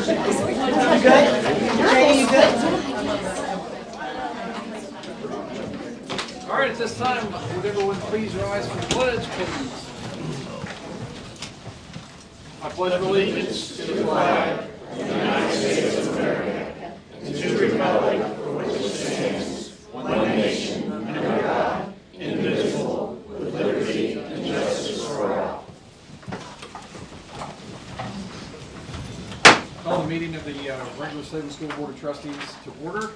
good? Jay, you good? All right, at this time, would everyone please rise for the pledge, please? I pledge allegiance to the flag of the United States of America and to the republic for which it stands, one nation, under God, indivisible, with liberty and justice for all. Call the meeting of the regular Salem School Board of Trustees to order.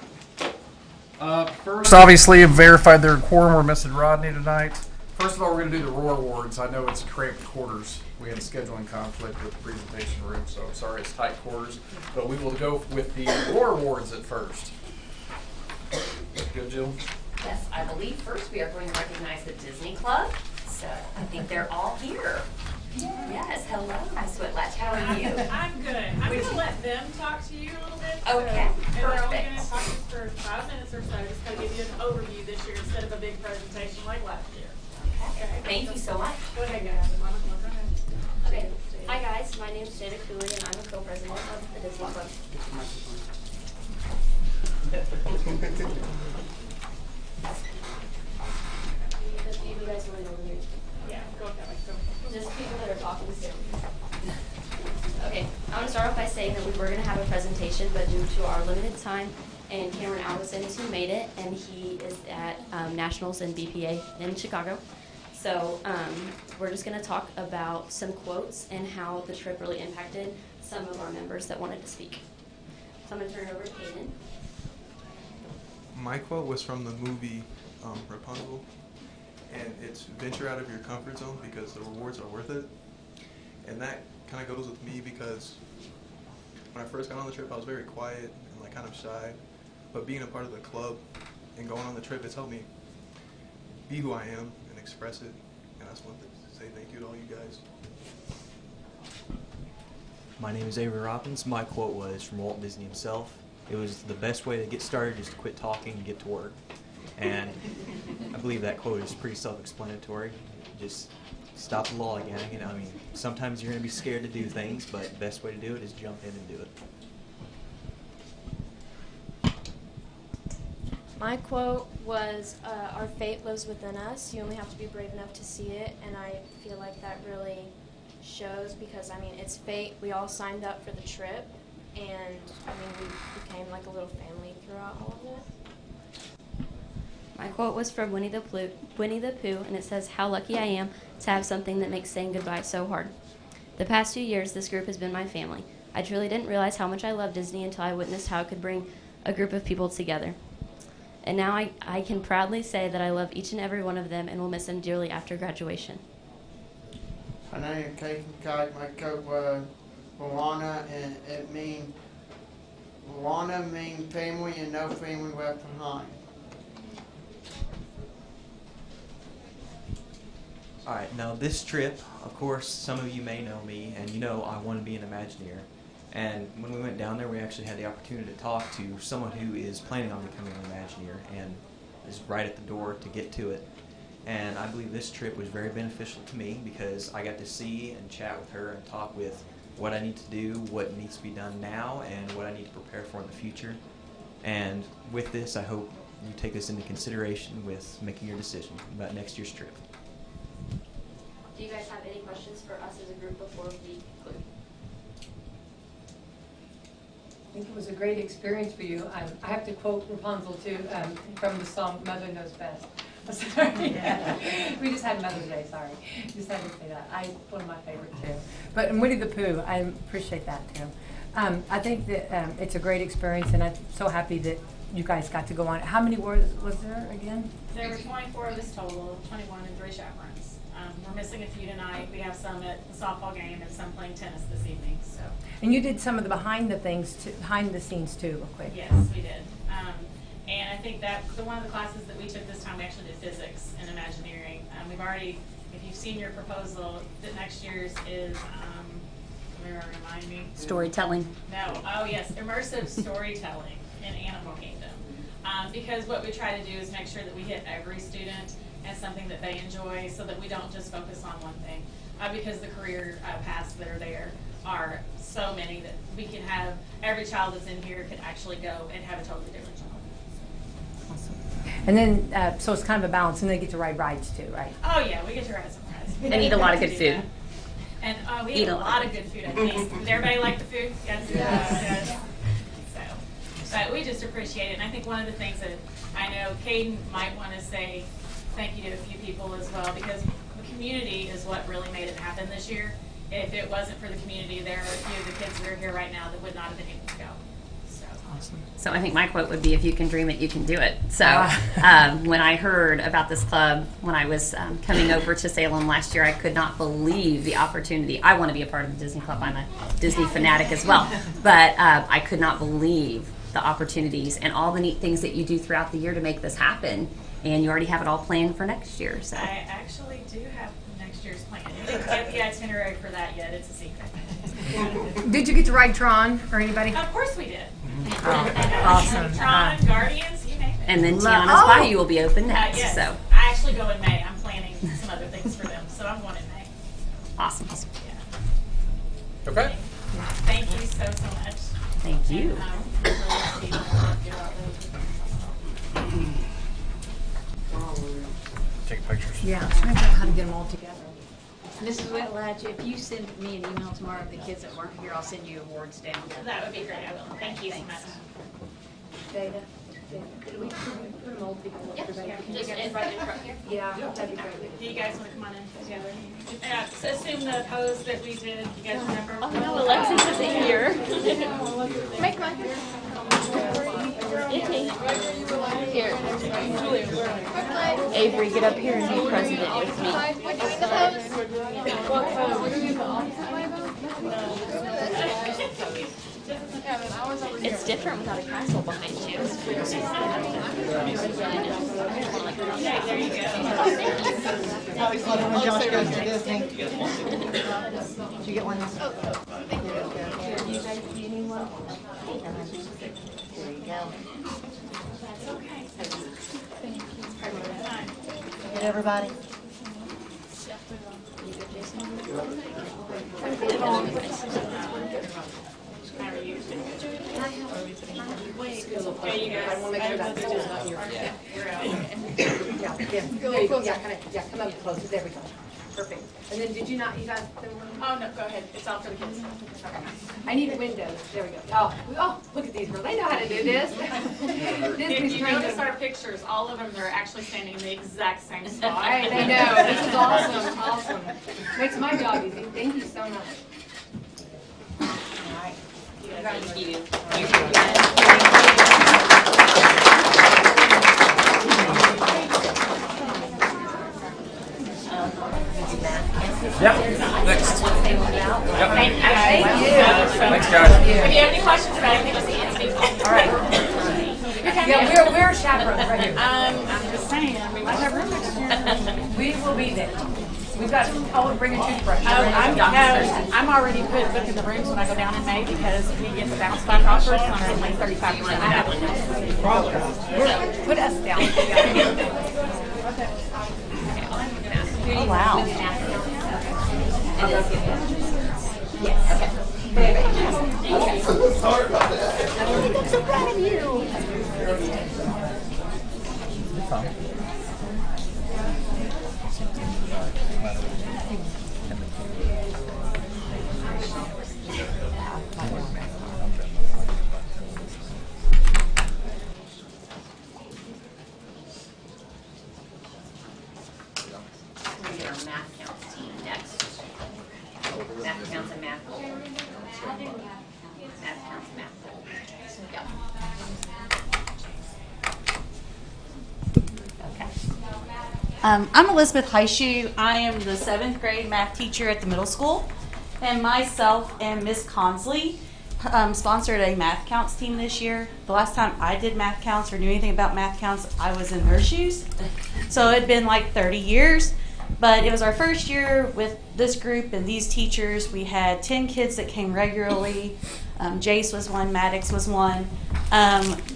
First, obviously, verified their quorum. We're missing Rodney tonight. First of all, we're going to do the Roar Awards. I know it's cramped quarters. We had a scheduling conflict with the presentation room, so I'm sorry it's tight quarters. But we will go with the Roar Awards at first. Good, Jill? Yes, I believe first we are going to recognize the Disney Club. So I think they're all here. Yes, hello, Miss Whitlatch. How are you? I'm good. I'm going to let them talk to you a little bit. Okay, And we're only perfect. going to talk just for 5 minutes or so, just to give you an overview this year instead of a big presentation like last year. Okay, thank you so much. Go ahead, guys. Go ahead. Okay. Hi guys, my name is Jada Cooley and I'm a co-president of the Disney Club. Just people you guys really know here. Yeah, go ahead. Go. Just people that are talking soon. Okay, I want to start off by saying that we were going to have a presentation, but due to our limited time, and Cameron Allison is who made it, and he is at Nationals and BPA in Chicago. So we're just going to talk about some quotes and how the trip really impacted some of our members that wanted to speak. So I'm going to turn it over to Kaden. My quote was from the movie Rapunzel, and it's venture out of your comfort zone because the rewards are worth it. And that kind of goes with me because when I first got on the trip, I was very quiet and like kind of shy. But being a part of the club and going on the trip, it's helped me be who I am and express it. And I just wanted to say thank you to all you guys. My name is Avery Robbins. My quote was from Walt Disney himself. It was the best way to get started is to quit talking and get to work. And I believe that quote is pretty self-explanatory. Just stop the lollygagging. I mean, sometimes you're going to be scared to do things, but the best way to do it is jump in and do it. My quote was, our fate lives within us. You only have to be brave enough to see it. And I feel like that really shows because, I mean, it's fate. We all signed up for the trip. And, I mean, we became like a little family throughout all of it. My quote was from Winnie the Pooh, and it says, "How lucky I am to have something that makes saying goodbye so hard." The past few years, this group has been my family. I truly didn't realize how much I loved Disney until I witnessed how it could bring a group of people together. And now I can proudly say that I love each and every one of them and will miss them dearly after graduation. My name is Casey Kite. My coat was Moana, and Moana means family and no family left behind. Alright, now this trip, of course, some of you may know me, and you know I want to be an Imagineer. And when we went down there, we actually had the opportunity to talk to someone who is planning on becoming an Imagineer and is right at the door to get to it. And I believe this trip was very beneficial to me because I got to see and chat with her and talk with what I need to do, what needs to be done now, and what I need to prepare for in the future. And with this, I hope you take this into consideration with making your decision about next year's trip. Do you guys have any questions for us as a group before we conclude? I think it was a great experience for you. I have to quote Rapunzel too from the song "Mother Knows Best." Sorry. We just had Mother's Day. Sorry, just had to say that. One of my favorites too. But Winnie the Pooh, I appreciate that too. I think that it's a great experience, and I'm so happy that you guys got to go on. How many was there again? There were 24 of us total, 21 and 3 chaperones. We're missing a few tonight. We have some at the softball game and some playing tennis this evening. So. And you did some of the behind the scenes too, real quick. Yes, we did. And I think that one of the classes that we took this time, we actually did physics and Imagineering. We've already, if you've seen your proposal, that next year's is, remind me? Storytelling. No, oh yes, immersive storytelling in Animal Kingdom. Because what we try to do is make sure that we hit every student as something that they enjoy so that we don't just focus on one thing. Because the career paths that are there are so many that we can have, every child that's in here could actually go and have a totally different child. Awesome. And then, so it's kind of a balance, and they get to ride rides too, right? Oh yeah, we get to ride some rides. And eat a lot of good food. And we eat a lot of good food, I think. Does everybody like the food? Yes. Yes. So, but we just appreciate it. And I think one of the things that I know Caden might want to say thank you to a few people as well, because the community is what really made it happen this year. If it wasn't for the community, there are a few of the kids that are here right now that would not have been able to go. So. Awesome. So I think my quote would be, if you can dream it, you can do it. So when I heard about this club, when I was coming over to Salem last year, I could not believe the opportunity. I want to be a part of the Disney Club. I'm a Disney fanatic as well. But I could not believe the opportunities and all the neat things that you do throughout the year to make this happen. And you already have it all planned for next year. So I actually do have next year's plan. I didn't get the itinerary for that yet. It's a secret. Did you get to ride Tron or anybody? Of course we did. Oh, awesome. Tron, Guardians, you name it. and then Tiana's Bayou will be open next. Yes. So I actually go in May. I'm planning some other things for them, so I'm going in May. awesome. Yeah. Okay. Thank you so much. Thank you. And, really appreciate Take pictures. Yeah, I'm trying to figure out how to get them all together. Mrs. Whitlatch, if you send me an email tomorrow of the kids that weren't here, I'll send you awards down. that would be great. I will. Thank you so much. Data. Could we put them all together? Just in front here. Yeah, that'd be great. Do you guys want to come on in together? So assume the pose that we did. You guys remember? Oh no, Alexis isn't here. Make mine. Here. Avery, get up here and be president with me. It's different without a castle behind you. Okay, there you go. When Josh goes to Disney. Did you get one? You guys see anyone? There you go. Get everybody. Okay, you guys. I want to make sure that still is not your. Yeah, you're out. Yeah, there you go. Yeah, kind of, yeah, come up close. There we go. Perfect. And then did you not, you guys, Oh, no, go ahead. It's all for the kids. okay. I need windows. There we go. Oh, look at these girls. They know how to do this. If you notice our pictures, all of them, they're actually standing in the exact same spot. Hey, they know. This is awesome, awesome. Makes my job easy. Thank you so much. All right. Thank you. Yep. Next. Thank you. Thanks, guys. If you have any questions about anything, let's see it's me. All right. Yeah, we're chaperones right here. I'm just saying, we might have room next year. We will be there. We've got, bring a toothbrush. I'm already booking the rooms when I go down in May because we get the bounce back offers and I'm only 35% off. Put us down. Oh wow. Sorry about that. I'm so proud of you. We'll get our math counts team next. Math counts and math. Math counts and math. Yep. I'm Elizabeth Heishu. I am the 7th grade math teacher at the middle school. And myself and Miss Consley sponsored a math counts team this year. The last time I did math counts or knew anything about math counts, I was in her shoes. So it had been like 30 years. But it was our first year with this group and these teachers. We had 10 kids that came regularly. Jace was one, Maddox was one.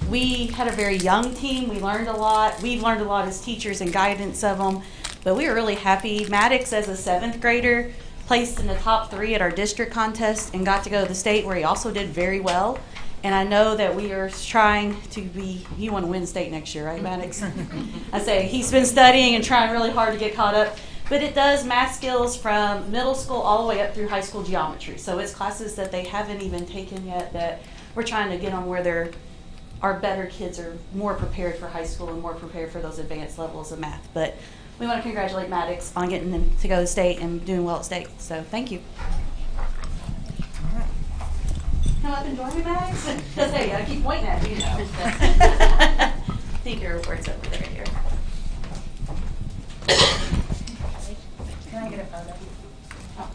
We had a very young team. We learned a lot. We've learned a lot as teachers and guidance of them. But we were really happy. Maddox, as a 7th grader, placed in the top 3 at our district contest and got to go to the state where he also did very well. And I know that we are trying to be, you want to win state next year, right, Maddox? I say he's been studying and trying really hard to get caught up. But it does math skills from middle school all the way up through high school geometry. So it's classes that they haven't even taken yet that we're trying to get them where our better kids are more prepared for high school and more prepared for those advanced levels of math. But we want to congratulate Maddox on getting them to go to state and doing well at state. So thank you. Come up and join me, Maddox? Because, hey, I keep pointing at you. I think your report's over there here. Can I get a photo? Oh,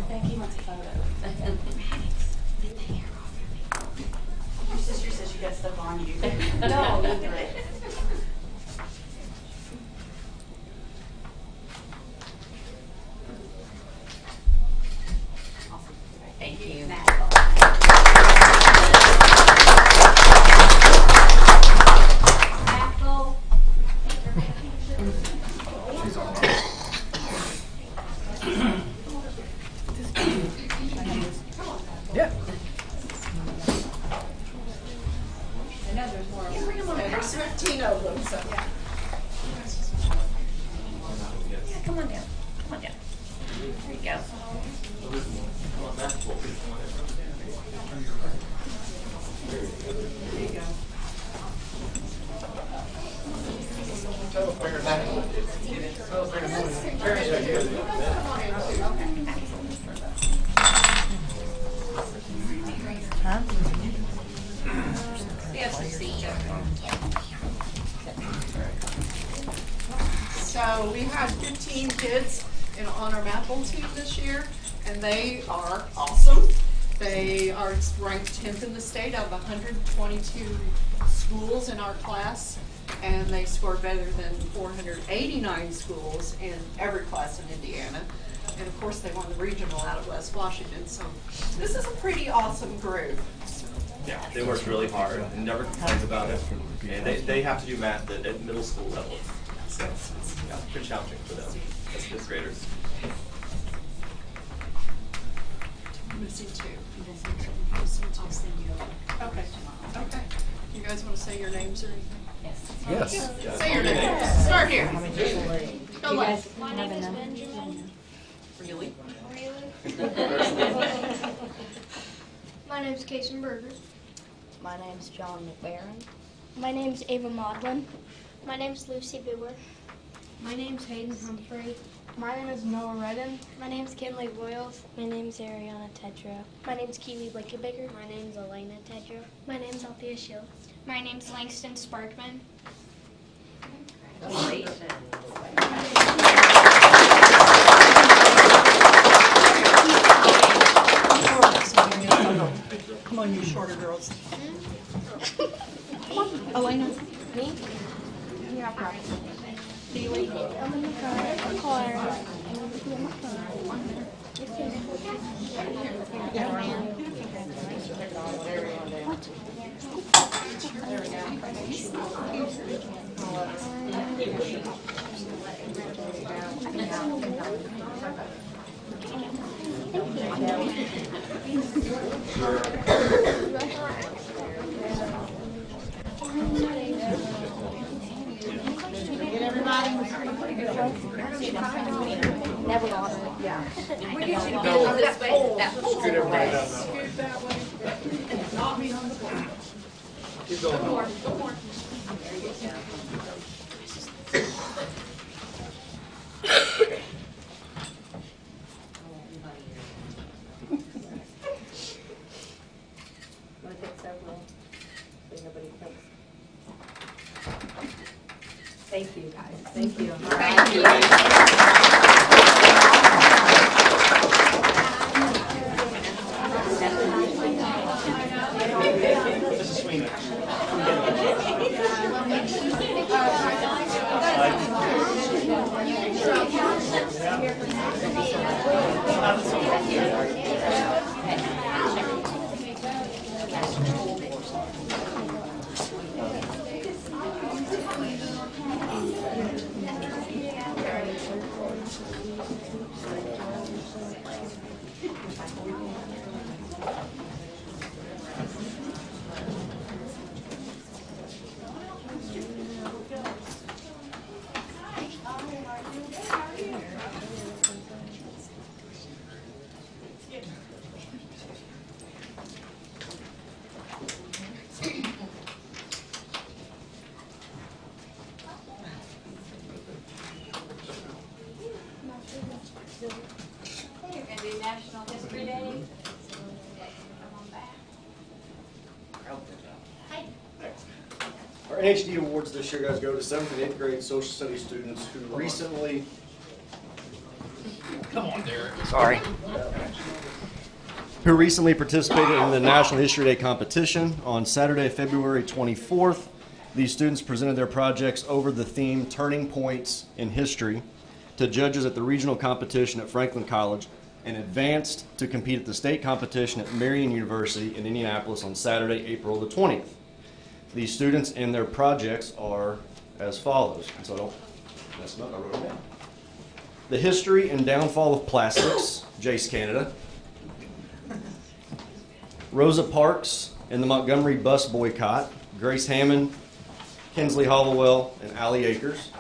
thank you. Wants a photo. Your sister says you got stuff on you. No, look at it. Awesome. Thank you. Yeah. I know there's more. There's 15 of them, so. Yeah, come on down. Come on down. There you go. There you go. Huh? So we had 15 kids on our math bowl team this year, and they are awesome. They are ranked 10th in the state out of 122 schools in our class, and they scored better than 489 schools in every class in Indiana. And of course, they won the regional out of West Washington. So this is a pretty awesome group. Yeah, they worked really hard and never complains about it. And they have to do math at middle school level. So it's pretty challenging for them as fifth graders. Missing 2. Okay. Okay. You guys want to say your names or anything? Yes. Say your names. Start here. Go left. My name is Benjamin. Really? My name's Kason Berger. My name's John McBaron. My name's Ava Maudlin. My name's Lucy Booer. My name's Hayden Humphrey. My name is Noah Redden. My name's Kinley Boyles. My name's Ariana Tedrow. My name's Keely Blickenbaker. My name's Elena Tedrow. My name's Althea Shields. My name's Langston Sparkman. Great. Come on, you shorter girls. Come on, Elena. Me? Yeah, probably. Keely. I'm in the car. What? Never got it. Yeah. We usually Go go this way. that Scoot pole. everybody down Scoot that way. Not me on the floor. Keep going. Go more. Go more. Thank you, guys. Thank you. Thank you. You're going to do National History Day. Come on back. Our NHD awards this year, guys, go to 7th and 8th grade social studies students who recently... Come on, Derek. Sorry. Who recently participated in the National History Day competition. On Saturday, February 24th, these students presented their projects over the theme Turning Points in History to judges at the regional competition at Franklin College and advanced to compete at the state competition at Marian University in Indianapolis on Saturday, April the 20th. These students and their projects are as follows. So I don't mess them up, I wrote them down. The History and Downfall of Plastics, Jace Canada. Rosa Parks and the Montgomery Bus Boycott, Grace Hammond, Kinsley Hollowell, and Allie Akers.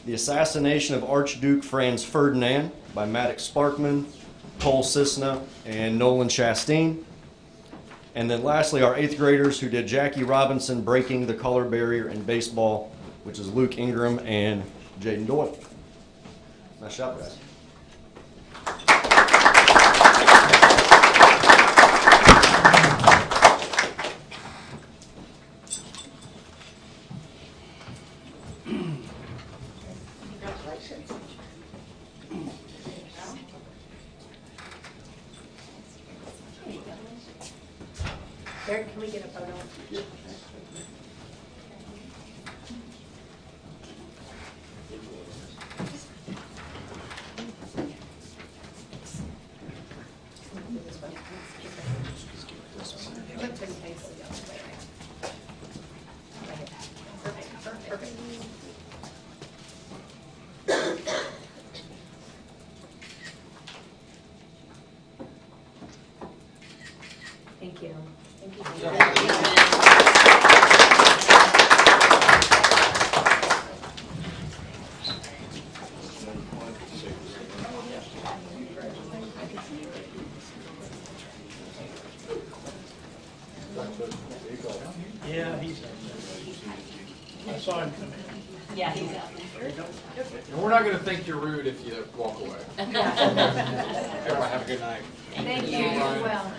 The Assassination of Archduke Franz Ferdinand by Maddox Sparkman, Cole Cisna, and Nolan Chastain. And then lastly, our 8th graders who did Jackie Robinson breaking the color barrier in baseball, which is Luke Ingram and Jaden Doyle. Nice job, guys. Congratulations. Derek, can we get a photo? Yeah. Thank you. Thank you. Yeah, he's. I saw him come in. Yeah, he's out there. And we're not going to think you're rude if you walk away. Everybody have a good night. Thank you. Well.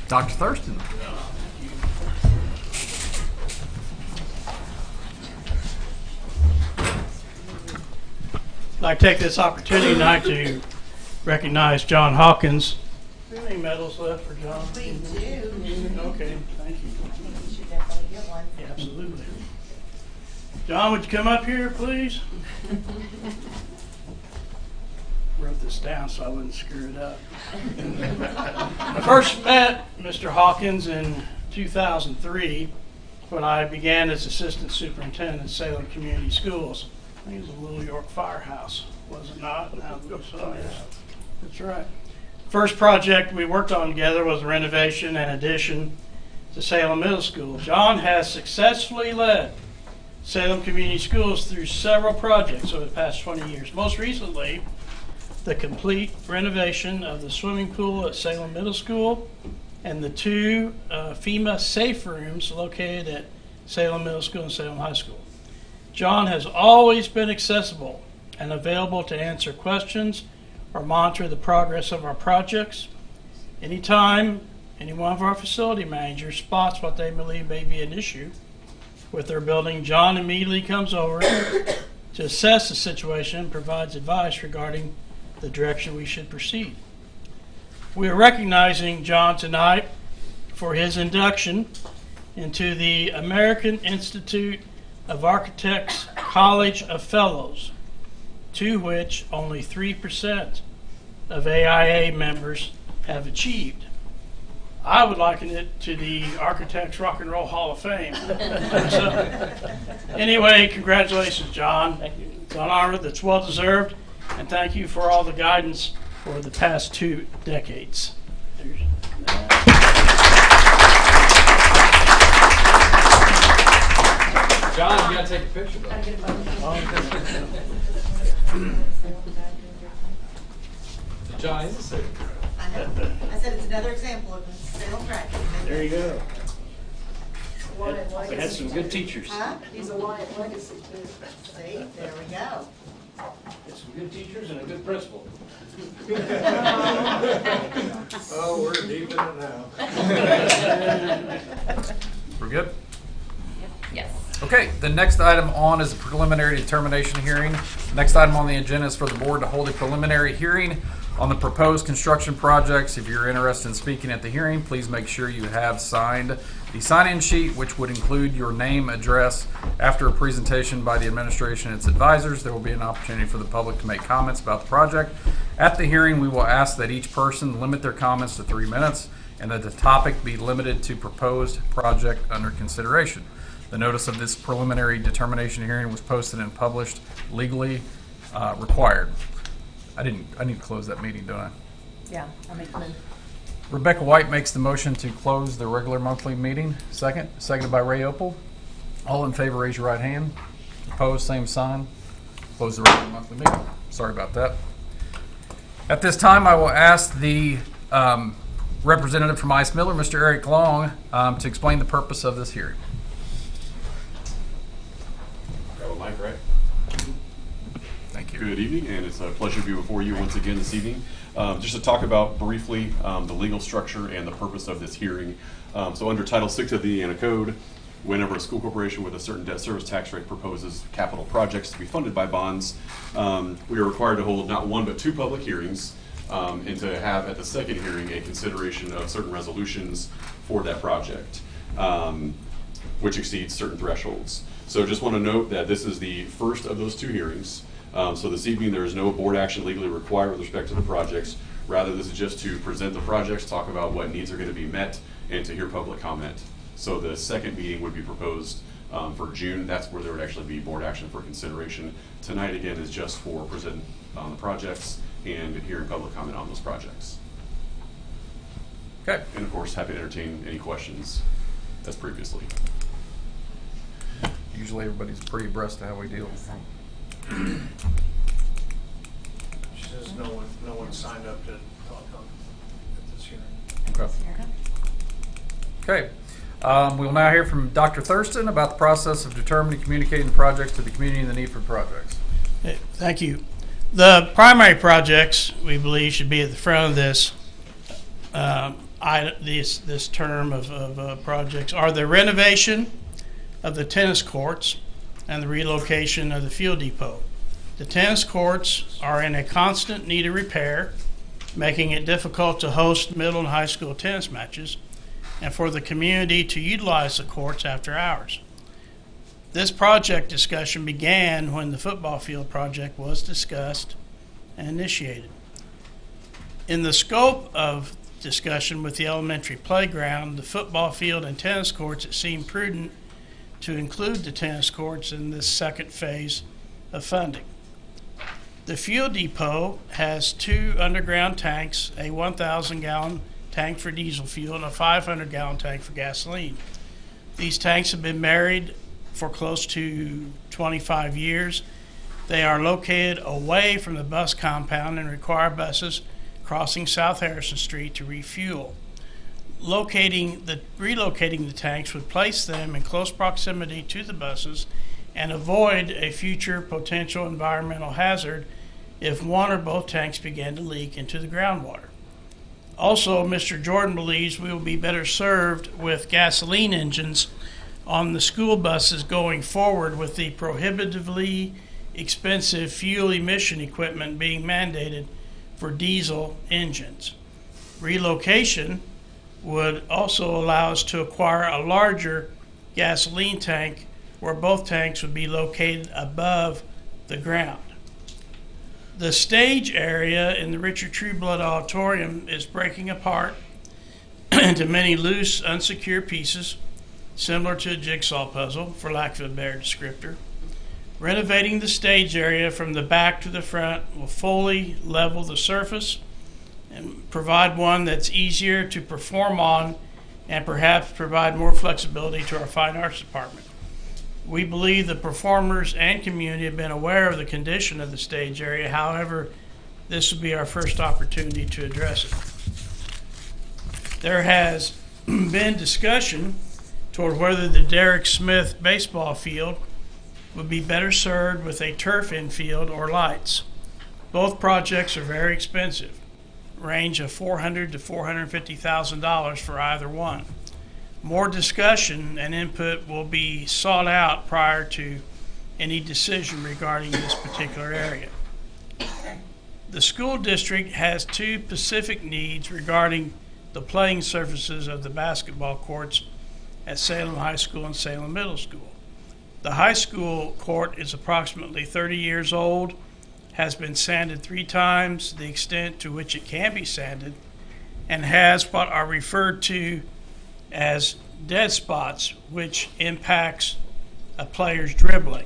Dr. Thurston. I'd like to take this opportunity tonight to recognize John Hawkins. Do you have any medals left for John? We do. Okay, thank you. You should definitely get one. Yeah, absolutely. John, would you come up here, please? Wrote this down so I wouldn't screw it up. I first met Mr. Hawkins in 2003 when I began as assistant superintendent at Salem Community Schools. I think it was a Little York firehouse, was it not? That's right. First project we worked on together was a renovation and addition to Salem Middle School. John has successfully led Salem Community Schools through several projects over the past 20 years. Most recently, the complete renovation of the swimming pool at Salem Middle School and the two FEMA safe rooms located at Salem Middle School and Salem High School. John has always been accessible and available to answer questions or monitor the progress of our projects. Anytime any one of our facility managers spots what they believe may be an issue with their building, John immediately comes over to assess the situation and provides advice regarding the direction we should proceed. We are recognizing John tonight for his induction into the American Institute of Architects College of Fellows, to which only 3% of AIA members have achieved. I would liken it to the Architects Rock and Roll Hall of Fame. So, anyway, congratulations, John. It's an honor that's well deserved, and thank you for all the guidance for the past 2 decades. John, you gotta take a picture though. John is a safe. I know. I said it's another example of Salem practice. There you go. We had some good teachers. Huh? He's a Wyatt legacy too. See, there we go. Some good teachers and a good principal. Oh, we're deep in it now. We're good? Yes. Okay, the next item on is a preliminary determination hearing. Next item on the agenda is for the board to hold a preliminary hearing on the proposed construction projects. If you're interested in speaking at the hearing, please make sure you have signed the sign-in sheet, which would include your name, address. After a presentation by the administration and its advisors, there will be an opportunity for the public to make comments about the project. At the hearing, we will ask that each person limit their comments to 3 minutes and that the topic be limited to proposed project under consideration. The notice of this preliminary determination hearing was posted and published legally required. I need to close that meeting, don't I? Yeah, I make the move. Rebecca White makes the motion to close the regular monthly meeting. Seconded by Ray Opal. All in favor, raise your right hand. Opposed, same sign. Close the regular monthly meeting. Sorry about that. At this time, I will ask the representative from Ice Miller, Mr. Eric Long, to explain the purpose of this hearing. Got a mic, right? Thank you. Good evening, and it's a pleasure to be before you once again this evening. Just to talk about briefly the legal structure and the purpose of this hearing. So under Title VI of the Indiana Code, whenever a school corporation with a certain debt service tax rate proposes capital projects to be funded by bonds, we are required to hold not 1 but 2 public hearings and to have at the second hearing a consideration of certain resolutions for that project, which exceeds certain thresholds. So just want to note that this is the first of those 2 hearings. So this evening there is no board action legally required with respect to the projects. Rather, this is just to present the projects, talk about what needs are going to be met, and to hear public comment. So the second meeting would be proposed for June. That's where there would actually be board action for consideration. Tonight, again, is just for presenting on the projects and hearing public comment on those projects. Okay. And of course, happy to entertain any questions as previously. Usually everybody's pretty abreast of how we deal. She says no one signed up to talk at this hearing. Okay. We will now hear from Dr. Thurston about the process of determining and communicating the projects to the community and the need for projects. Hey, thank you. The primary projects we believe should be at the front of this this term of projects are the renovation of the tennis courts and the relocation of the fuel depot. The tennis courts are in a constant need of repair, making it difficult to host middle and high school tennis matches and for the community to utilize the courts after hours. This project discussion began when the football field project was discussed and initiated. In the scope of discussion with the elementary playground, the football field and tennis courts, it seemed prudent to include the tennis courts in this second phase of funding. The fuel depot has 2 underground tanks, a 1,000-gallon tank for diesel fuel and a 500-gallon tank for gasoline. These tanks have been married for close to 25 years. They are located away from the bus compound and require buses crossing South Harrison Street to refuel. Relocating the tanks would place them in close proximity to the buses and avoid a future potential environmental hazard if one or both tanks began to leak into the groundwater. Also, Mr. Jordan believes we will be better served with gasoline engines on the school buses going forward, with the prohibitively expensive fuel emission equipment being mandated for diesel engines. Relocation would also allow us to acquire a larger gasoline tank where both tanks would be located above the ground. The stage area in the Richard Trueblood Auditorium is breaking apart into many loose, unsecure pieces, similar to a jigsaw puzzle, for lack of a better descriptor. Renovating the stage area from the back to the front will fully level the surface and provide one that's easier to perform on, and perhaps provide more flexibility to our fine arts department. We believe the performers and community have been aware of the condition of the stage area. However, this will be our first opportunity to address it. There has been discussion toward whether the Derek Smith baseball field would be better served with a turf infield or lights. Both projects are very expensive, range of $400,000 to $450,000 for either one. More discussion and input will be sought out prior to any decision regarding this particular area. The school district has two specific needs regarding the playing surfaces of the basketball courts at Salem High School and Salem Middle School. The high school court is approximately 30 years old, has been sanded 3 times the extent to which it can be sanded, and has what are referred to as dead spots, which impacts a player's dribbling.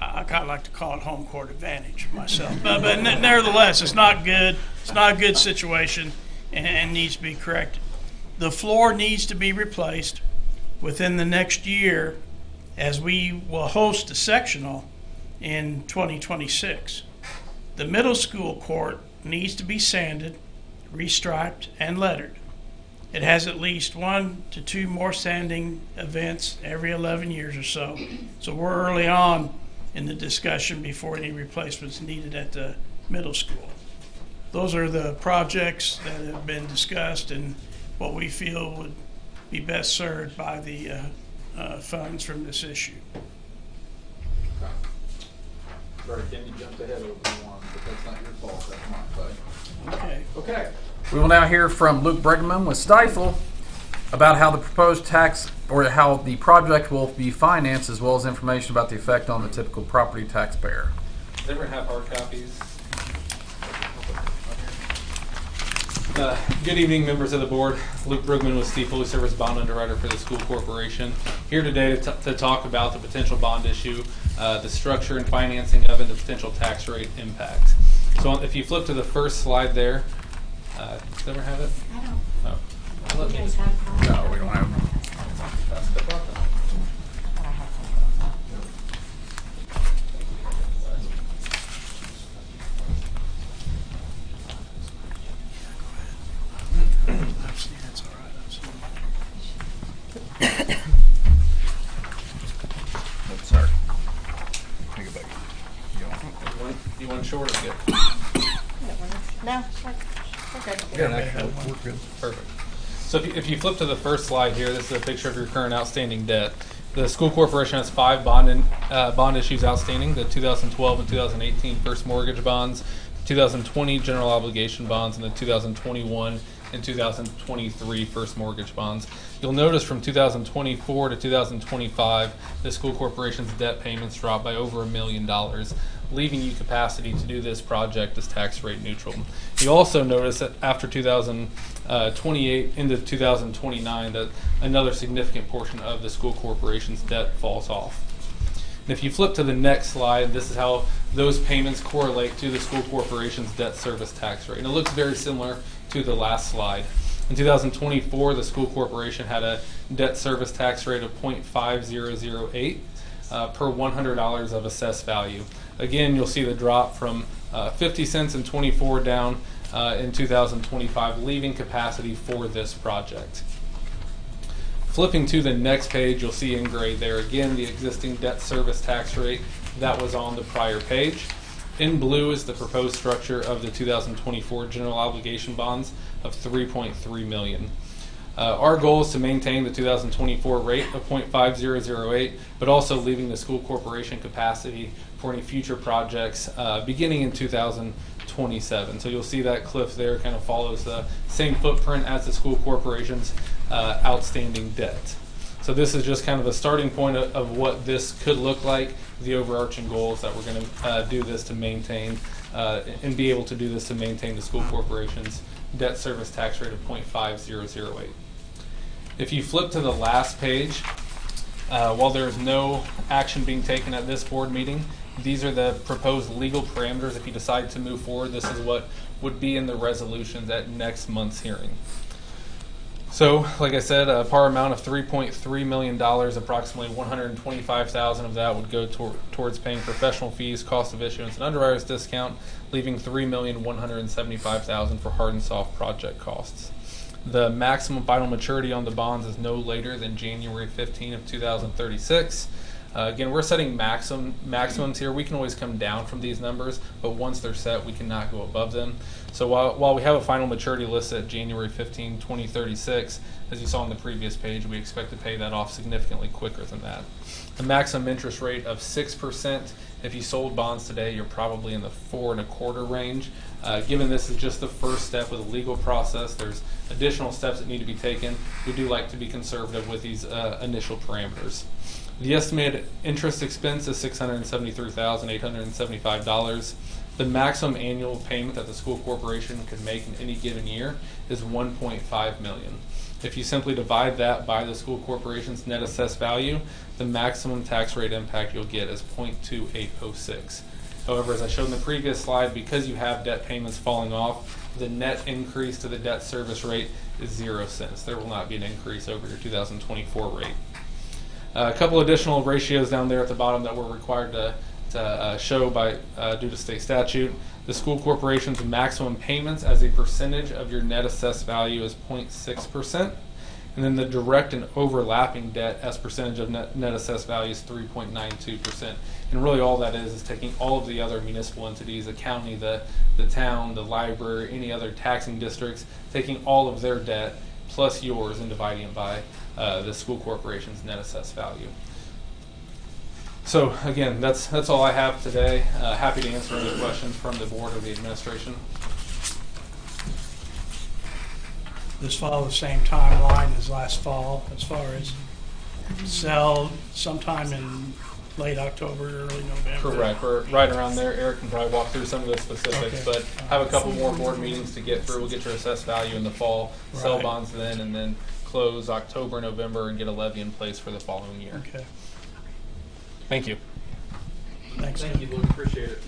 I kind of like to call it home court advantage myself, but nevertheless, it's not good. It's not a good situation, and needs to be corrected. The floor needs to be replaced within the next year, as we will host a sectional in 2026. The middle school court needs to be sanded, restriped, and lettered. It has at least 1 to 2 more sanding events every 11 years or so. So we're early on in the discussion before any replacements needed at the middle school. Those are the projects that have been discussed and what we feel would be best served by the funds from this issue. Sorry, Ken, you jumped ahead over one, but that's not your fault. That's my fault. Okay. Okay. We will now hear from Luke Brigham with Stifel about how the proposed tax, or how the project will be financed, as well as information about the effect on the typical property taxpayer. Does everyone have hard copies? Good evening, members of the board. Luke Brugman with Stifel. We serve as bond underwriter for the school corporation. Here today to talk about the potential bond issue, the structure and financing of it, and the potential tax rate impact. So if you flip to the first slide there, does everyone have it? I don't. Oh. Well, You guys have No, we don't have them. Pass the buck. Sorry. You want short or good? No, we're good. Perfect. So if you flip to the first slide here, this is a picture of your current outstanding debt. The school corporation has 5 bond issues outstanding: the 2012 and 2018 first mortgage bonds, 2020 general obligation bonds, and the 2021 and 2023 first mortgage bonds. You'll notice from 2024 to 2025, the school corporation's debt payments dropped by over $1 million, leaving you capacity to do this project as tax rate neutral. You also notice that after 2028 into 2029, that another significant portion of the school corporation's debt falls off. And if you flip to the next slide, this is how those payments correlate to the school corporation's debt service tax rate. And it looks very similar to the last slide. In 2024, the school corporation had a debt service tax rate of 0.5008 per $100 of assessed value. Again, you'll see the drop from 50 cents in 24 down in 2025, leaving capacity for this project. Flipping to the next page, you'll see in gray there again the existing debt service tax rate that was on the prior page. In blue is the proposed structure of the 2024 general obligation bonds of $3.3 million. Our goal is to maintain the 2024 rate of 0.5008, but also leaving the school corporation capacity for any future projects beginning in 2027. So you'll see that cliff there kind of follows the same footprint as the school corporation's outstanding debt. So this is just kind of a starting point of what this could look like. The overarching goal is that we're going to do this to maintain and be able to do this to maintain the school corporation's debt service tax rate of 0.5008. If you flip to the last page, while there is no action being taken at this board meeting, these are the proposed legal parameters. If you decide to move forward, this is what would be in the resolutions at next month's hearing. So, like I said, a par amount of $3.3 million, approximately $125,000 of that would go towards paying professional fees, cost of issuance, and underwriter's discount, leaving $3,175,000 for hard and soft project costs. The maximum final maturity on the bonds is no later than January 15 of 2036. Again, we're setting maximums here. We can always come down from these numbers, but once they're set, we cannot go above them. So while we have a final maturity list at January 15, 2036, as you saw on the previous page, we expect to pay that off significantly quicker than that. The maximum interest rate of 6%. If you sold bonds today, you're probably in the 4.25% range. Given this is just the first step of the legal process, there's additional steps that need to be taken. We do like to be conservative with these initial parameters. The estimated interest expense is $673,875. The maximum annual payment that the school corporation could make in any given year is $1.5 million. If you simply divide that by the school corporation's net assessed value, the maximum tax rate impact you'll get is 0.2806. However, as I showed in the previous slide, because you have debt payments falling off, the net increase to the debt service rate is 0 cents. There will not be an increase over your 2024 rate. A couple additional ratios down there at the bottom that we're required to show due to state statute. The school corporation's maximum payments as a percentage of your net assessed value is 0.6%. And then the direct and overlapping debt as percentage of net assessed value is 3.92%. And really all that is taking all of the other municipal entities, the county, the town, the library, any other taxing districts, taking all of their debt plus yours and dividing it by the school corporation's net assessed value. So again, that's all I have today. Happy to answer any questions from the board or the administration. This follow the same timeline as last fall as far as sell sometime in late October, early November. Correct. We're right around there. Eric can probably walk through some of the specifics, Okay. but have a couple more board meetings to get through. We'll get your assessed value in the fall, sell Right. bonds then, and then close October, November, and get a levy in place for the following year. Okay. Thank you. Thanks. Thank you, Luke. Appreciate it.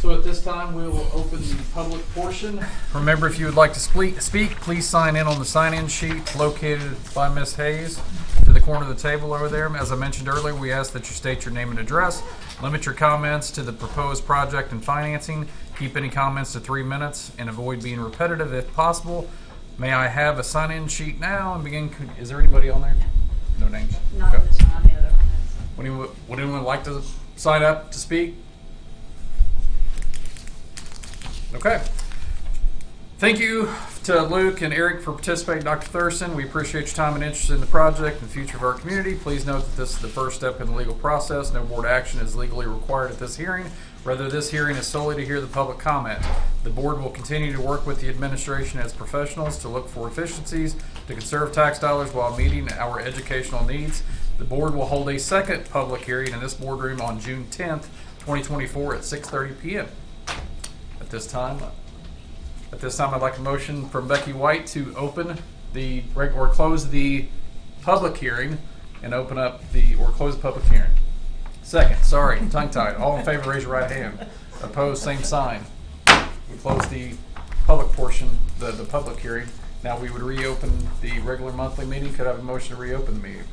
So at this time, we will open the public portion. Remember, if you would like to speak, please sign in on the sign-in sheet located by Ms. Hayes to the corner of the table over there. As I mentioned earlier, we ask that you state your name and address. Limit your comments to the proposed project and financing. Keep any comments to 3 minutes and avoid being repetitive if possible. May I have a sign-in sheet now and begin? Is there anybody on there? No names? Not on this one, on the other one. Would anyone like to sign up to speak? Okay. Thank you to Luke and Eric for participating, Dr. Thurston. We appreciate your time and interest in the project and the future of our community. Please note that this is the first step in the legal process. No board action is legally required at this hearing. Rather, this hearing is solely to hear the public comment. The board will continue to work with the administration as professionals to look for efficiencies, to conserve tax dollars while meeting our educational needs. The board will hold a second public hearing in this boardroom on June 10th, 2024 at 6:30 p.m. At this time, I'd like a motion from Becky White to open the or close the public hearing and open up or close the public hearing. Second, sorry, tongue-tied. All in favor, raise your right hand. Opposed, same sign. We close the public portion, the public hearing. Now we would reopen the regular monthly meeting. Could I have a motion to reopen the meeting?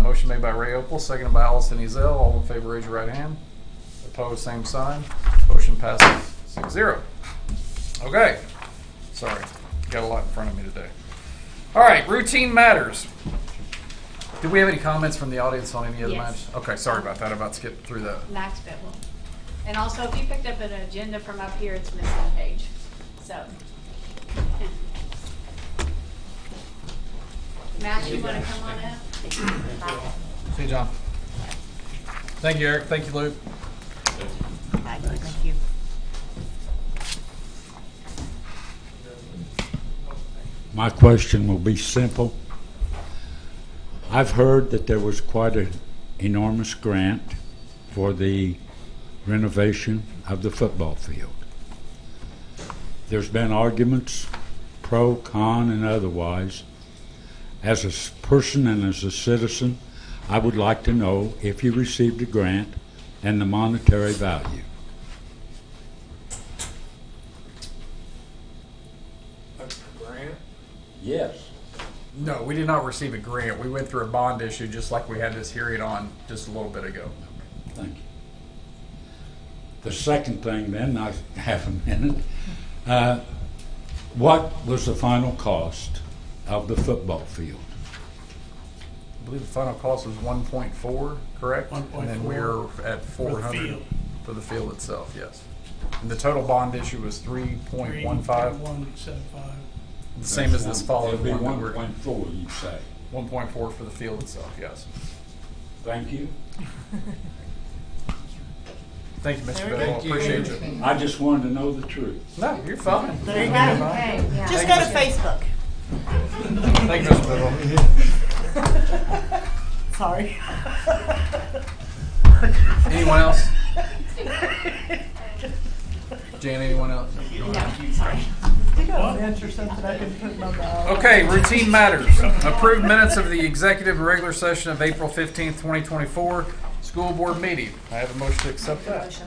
Motion made by Ray Opal, seconded by Allison Ezell. All in favor, raise your right hand. Opposed, same sign. Motion passes 6-0. Okay. Sorry. Got a lot in front of me today. All right. Routine matters. Do we have any comments from the audience on any of the Yes. matches? Okay, sorry about that. I'm about to skip through that. Max Bivell. And also, if you picked up an agenda from up here, it's missing a page. So. Max, you want to come on up? See you, John. Thank you, Eric. Thank you, Luke. Thank you. My question will be simple. I've heard that there was quite an enormous grant for the renovation of the football field. There's been arguments, pro, con, and otherwise. As a person and as a citizen, I would like to know if you received a grant and the monetary value. Grant? Yes. No, we did not receive a grant. We went through a bond issue just like we had this hearing on just a little bit ago. Thank you. The second thing then, I have a minute. What was the final cost of the football field? I believe the final cost was 1.4, correct? 1.4 And then we're at 400 for the field itself, yes. And the total bond issue was 3.15. 3.175. The same as this following It'll be one. 1.4, you say. 1.4 for the field itself, yes. Thank you. Thank you, Mr. Biddle. Appreciate you. I just wanted to know the truth. No, you're fine. There you go. Okay. Just go to Facebook. Thank you, Mr. Biddle. Sorry. Anyone else? Jan, anyone else? No, sorry. Answer something I can put in my mouth. Okay, routine matters. Approved minutes of the executive and regular session of April 15th, 2024, school board meeting. I have a motion to accept that.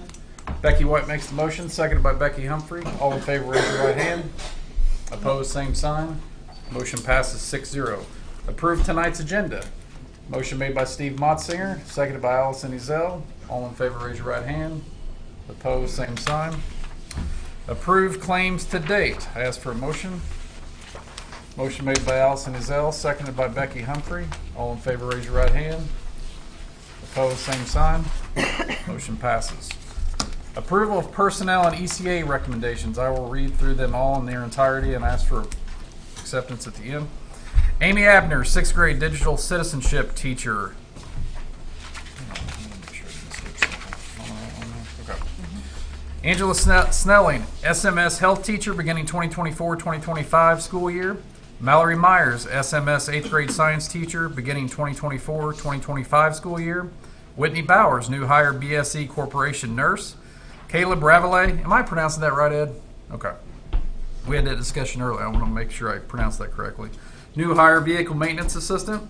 Becky White makes the motion, seconded by Becky Humphrey. All in favor, raise your right hand. Opposed, same sign. Motion passes 6-0. Approve tonight's agenda. Motion made by Steve Motzinger, seconded by Allison Ezell. All in favor, raise your right hand. Opposed, same sign. Approved claims to date. I ask for a motion. Motion made by Allison Ezell, seconded by Becky Humphrey. All in favor, raise your right hand. Opposed, same sign. Motion passes. Approval of personnel and ECA recommendations. I will read through them all in their entirety and ask for acceptance at the end. Amy Abner, 6th grade digital citizenship teacher. Angela Snelling, SMS health teacher beginning 2024-2025 school year. Mallory Myers, SMS 8th grade science teacher beginning 2024-2025 school year. Whitney Bowers, new hire BSE Corporation nurse. Caleb Ravelay, am I pronouncing that right, Ed? Okay. We had that discussion earlier. I want to make sure I pronounce that correctly. New hire vehicle maintenance assistant.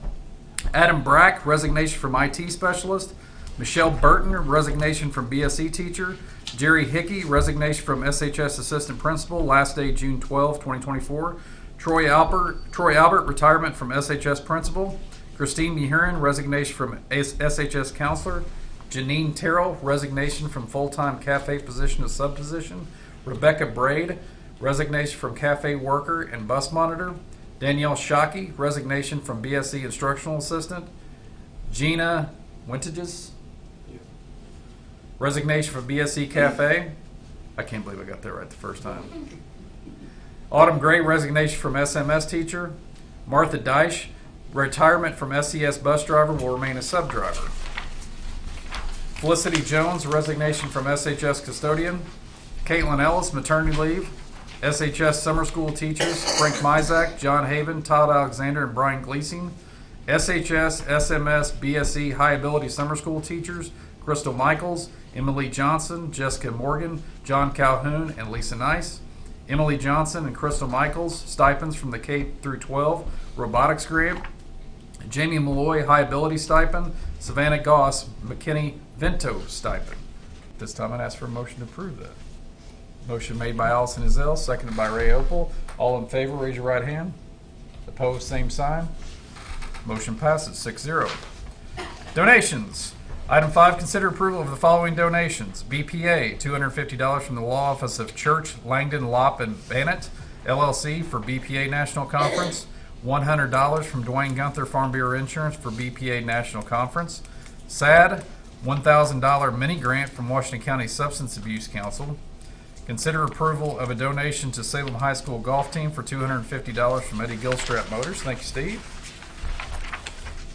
Adam Brack, resignation from IT specialist. Michelle Burton, resignation from BSE teacher. Jerry Hickey, resignation from SHS assistant principal, last day June 12, 2024. Troy Albert, retirement from SHS principal. Christine Mehurin, resignation from SHS counselor. Janine Terrell, resignation from full-time cafe position to sub-position. Rebecca Braid, resignation from cafe worker and bus monitor. Danielle Shockey, resignation from BSE instructional assistant. Gina Wintages, resignation from BSE Cafe. I can't believe I got that right the first time. Autumn Gray, resignation from SMS teacher. Martha Deich, retirement from SES bus driver, will remain a sub driver. Felicity Jones, resignation from SHS custodian. Caitlin Ellis, maternity leave. SHS summer school teachers, Frank Mizak, John Haven, Todd Alexander, and Brian Gleasing. SHS, SMS, BSE high ability summer school teachers, Crystal Michaels, Emily Johnson, Jessica Morgan, John Calhoun, and Lisa Nice. Emily Johnson and Crystal Michaels, stipends from the K through 12 robotics grant. Jamie Malloy, high ability stipend. Savannah Goss, McKinney Vento stipend. This time I'd ask for a motion to approve that. Motion made by Allison Ezell, seconded by Ray Opal. All in favor, raise your right hand. Opposed, same sign. Motion passes 6-0. Donations. Item 5, consider approval of the following donations. BPA, $250 from the Law Office of Church, Langdon, Lopp, and Bannett, LLC for BPA National Conference. $100 from Dwayne Gunther Farm Bureau Insurance for BPA National Conference. SAD, $1,000 mini grant from Washington County Substance Abuse Council. Consider approval of a donation to Salem High School golf team for $250 from Eddie Gilstrap Motors. Thank you, Steve.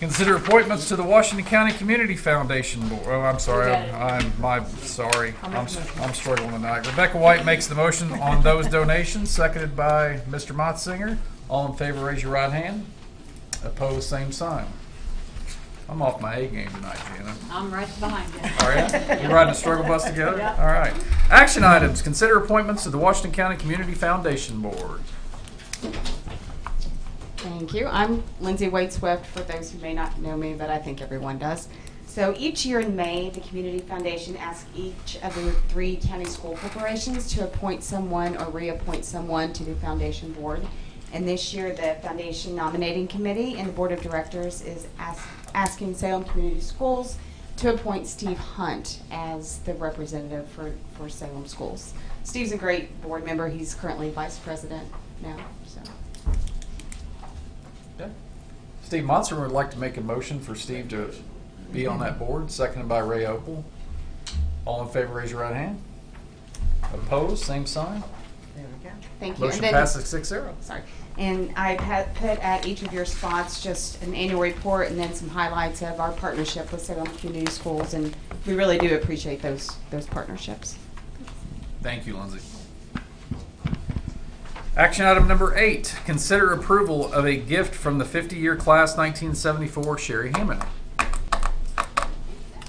Consider appointments to the Washington County Community Foundation Board. Oh, I'm sorry. I'm struggling tonight. Rebecca White makes the motion on those donations, seconded by Mr. Motzinger. All in favor, raise your right hand. Opposed, same sign. I'm off my A game tonight, Jana. I'm right behind you. All right. You riding a struggle bus together? Yep. All right. Action items. Consider appointments to the Washington County Community Foundation Board. Thank you. I'm Lindsay White-Swift, for those who may not know me, but I think everyone does. So each year in May, the Community Foundation asks each of the 3 county school corporations to appoint someone or reappoint someone to the foundation board. And this year, the foundation nominating committee and the board of directors is asking Salem Community Schools to appoint Steve Hunt as the representative for Salem Schools. Steve's a great board member. He's currently vice president now. So. Okay. Steve Monson would like to make a motion for Steve to be on that board, seconded by Ray Opal. All in favor, raise your right hand. Opposed, same sign. There we go. Thank you. Motion passes 6-0. Sorry. And I've put at each of your spots just an annual report and then some highlights of our partnership with Salem Community Schools, and we really do appreciate those partnerships. Thank you, Lindsay. Action item number 8, consider approval of a gift from the 50-year class 1974, Sherry Hammond. That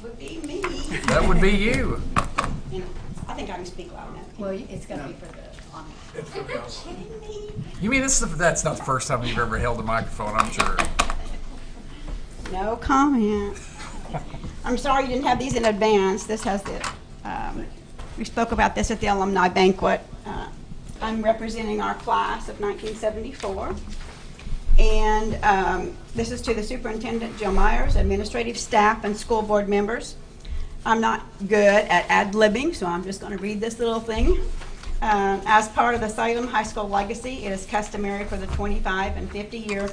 would be me. That would be you. I think I can speak loud enough. Well, it's going to be for the honor. You mean that's not the first time you've ever held a microphone, I'm sure. No comment. I'm sorry you didn't have these in advance. This has the, we spoke about this at the alumni banquet. I'm representing our class of 1974. And this is to the Superintendent Jill Myers, administrative staff, and school board members. I'm not good at ad-libbing, so I'm just going to read this little thing. As part of the Salem High School legacy, it is customary for the 25 and 50-year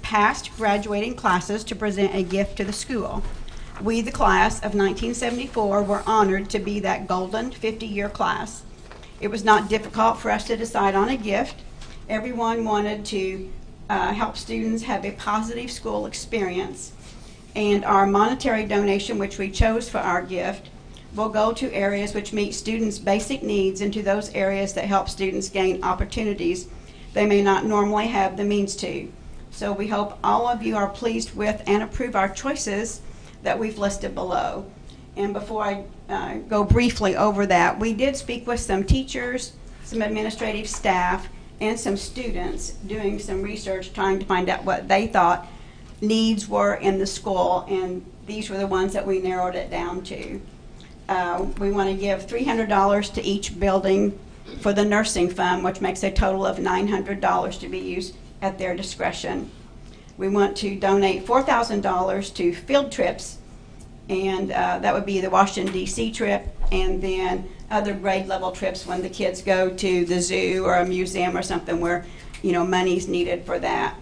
past graduating classes to present a gift to the school. We, the class of 1974, were honored to be that golden 50-year class. It was not difficult for us to decide on a gift. Everyone wanted to help students have a positive school experience. And our monetary donation, which we chose for our gift, will go to areas which meet students' basic needs and to those areas that help students gain opportunities they may not normally have the means to. So we hope all of you are pleased with and approve our choices that we've listed below. And before I go briefly over that, we did speak with some teachers, some administrative staff, and some students doing some research trying to find out what they thought needs were in the school, and these were the ones that we narrowed it down to. We want to give $300 to each building for the nursing fund, which makes a total of $900 to be used at their discretion. We want to donate $4,000 to field trips, and that would be the Washington, D.C. trip, and then other grade level trips when the kids go to the zoo or a museum or something where, money's needed for that.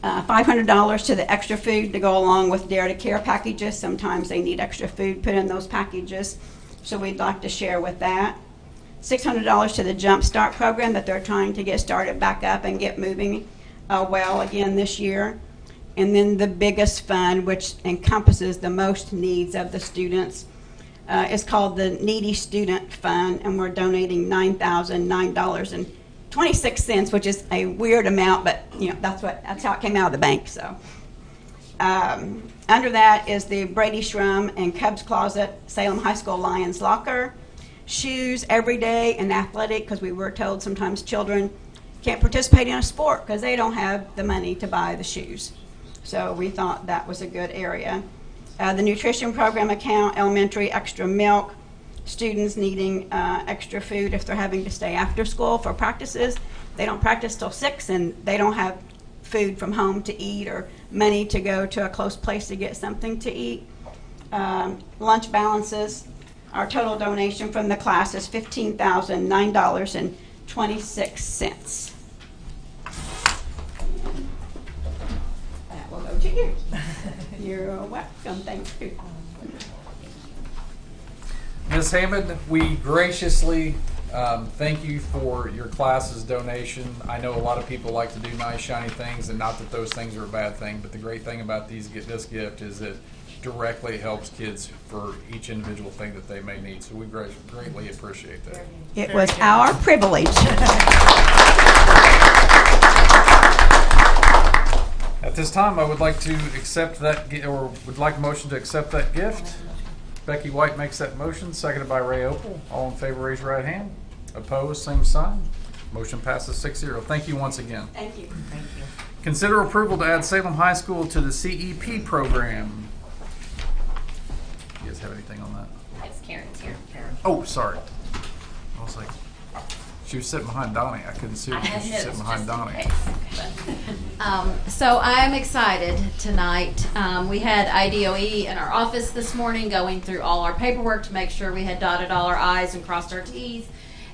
$500 to the extra food to go along with Dare to Care packages. Sometimes they need extra food put in those packages, so we'd like to share with that. $600 to the Jump Start program that they're trying to get started back up and get moving well again this year. And then the biggest fund, which encompasses the most needs of the students, is called the Needy Student Fund, and we're donating $9,009.26, which is a weird amount, but that's how it came out of the bank. So under that is the Brady Shrum and Cubs Closet Salem High School Lions Locker, shoes every day, and athletic, because we were told sometimes children can't participate in a sport because they don't have the money to buy the shoes. So we thought that was a good area. The nutrition program account, elementary extra milk, students needing extra food if they're having to stay after school for practices. They don't practice till 6 and they don't have food from home to eat or money to go to a close place to get something to eat. Lunch balances. Our total donation from the class is $15,009.26. You're welcome. Thank you. Ms. Hammond, we graciously thank you for your class's donation. I know a lot of people like to do nice, shiny things, and not that those things are a bad thing, but the great thing about this gift is it directly helps kids for each individual thing that they may need. So we greatly appreciate that. It was our privilege. At this time, I would like to accept that, or would like a motion to accept that gift. Becky White makes that motion, seconded by Ray Opal. All in favor, raise your right hand. Opposed, same sign. Motion passes 6-0. Thank you once again. Thank you. Thank you. Consider approval to add Salem High School to the CEP program. You guys have anything on that? Yes, Karen's here. Oh, sorry. I was like, she was sitting behind Donnie. I couldn't see her. She was sitting behind Donnie. So I'm excited tonight. We had IDOE in our office this morning going through all our paperwork to make sure we had dotted all our I's and crossed our T's,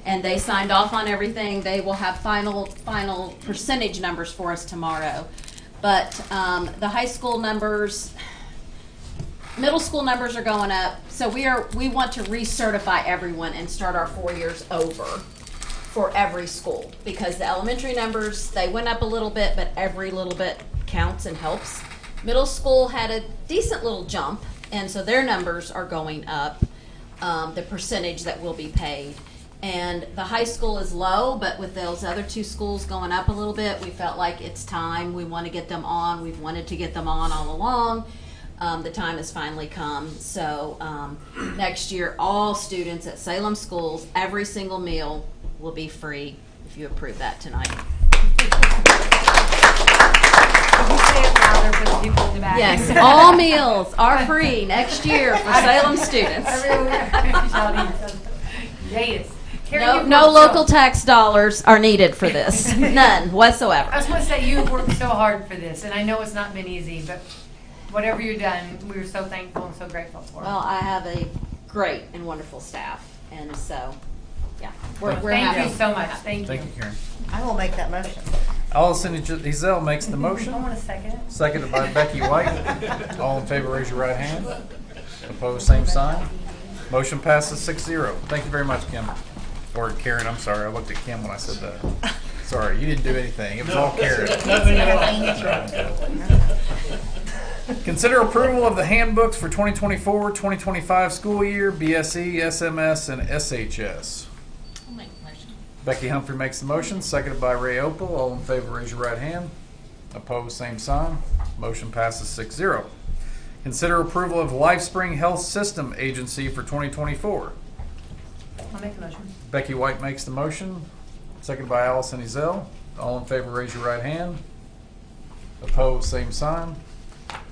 and they signed off on everything. They will have final percentage numbers for us tomorrow. But the high school numbers, middle school numbers are going up. So we want to recertify everyone and start our 4 years over for every school, because the elementary numbers, they went up a little bit, but every little bit counts and helps. Middle school had a decent little jump, and so their numbers are going up, the percentage that will be paid. And the high school is low, but with those other two schools going up a little bit, we felt like it's time. We want to get them on. We've wanted to get them on all along. The time has finally come. So next year, all students at Salem schools, every single meal will be free if you approve that tonight. Can you say it louder for the people in the back? Yes, all meals are free next year for Salem students. Yes. No local tax dollars are needed for this. None whatsoever. I was going to say, you have worked so hard for this, and I know it's not been easy, but whatever you've done, we're so thankful and so grateful for. Well, I have a great and wonderful staff, and so, yeah, we're Thank happy. you so much. Thank you. Thank you, Karen. I will make that motion. Allison Ezell makes the motion. I want to second it. Seconded by Becky White. All in favor, raise your right hand. Opposed, same sign. Motion passes 6-0. Thank you very much, Kim. Or Karen, I'm sorry. I looked at Kim when I said that. Sorry, you didn't do anything. It was all Karen. Nothing at all. Consider approval of the handbooks for 2024-2025 school year, BSE, SMS, and SHS. I'll make the motion. Becky Humphrey makes the motion, seconded by Ray Opal. All in favor, raise your right hand. Opposed, same sign. Motion passes 6-0. Consider approval of LifeSpring Health System Agency for 2024. I'll make the motion. Becky White makes the motion, seconded by Allison Ezell. All in favor, raise your right hand. Opposed, same sign.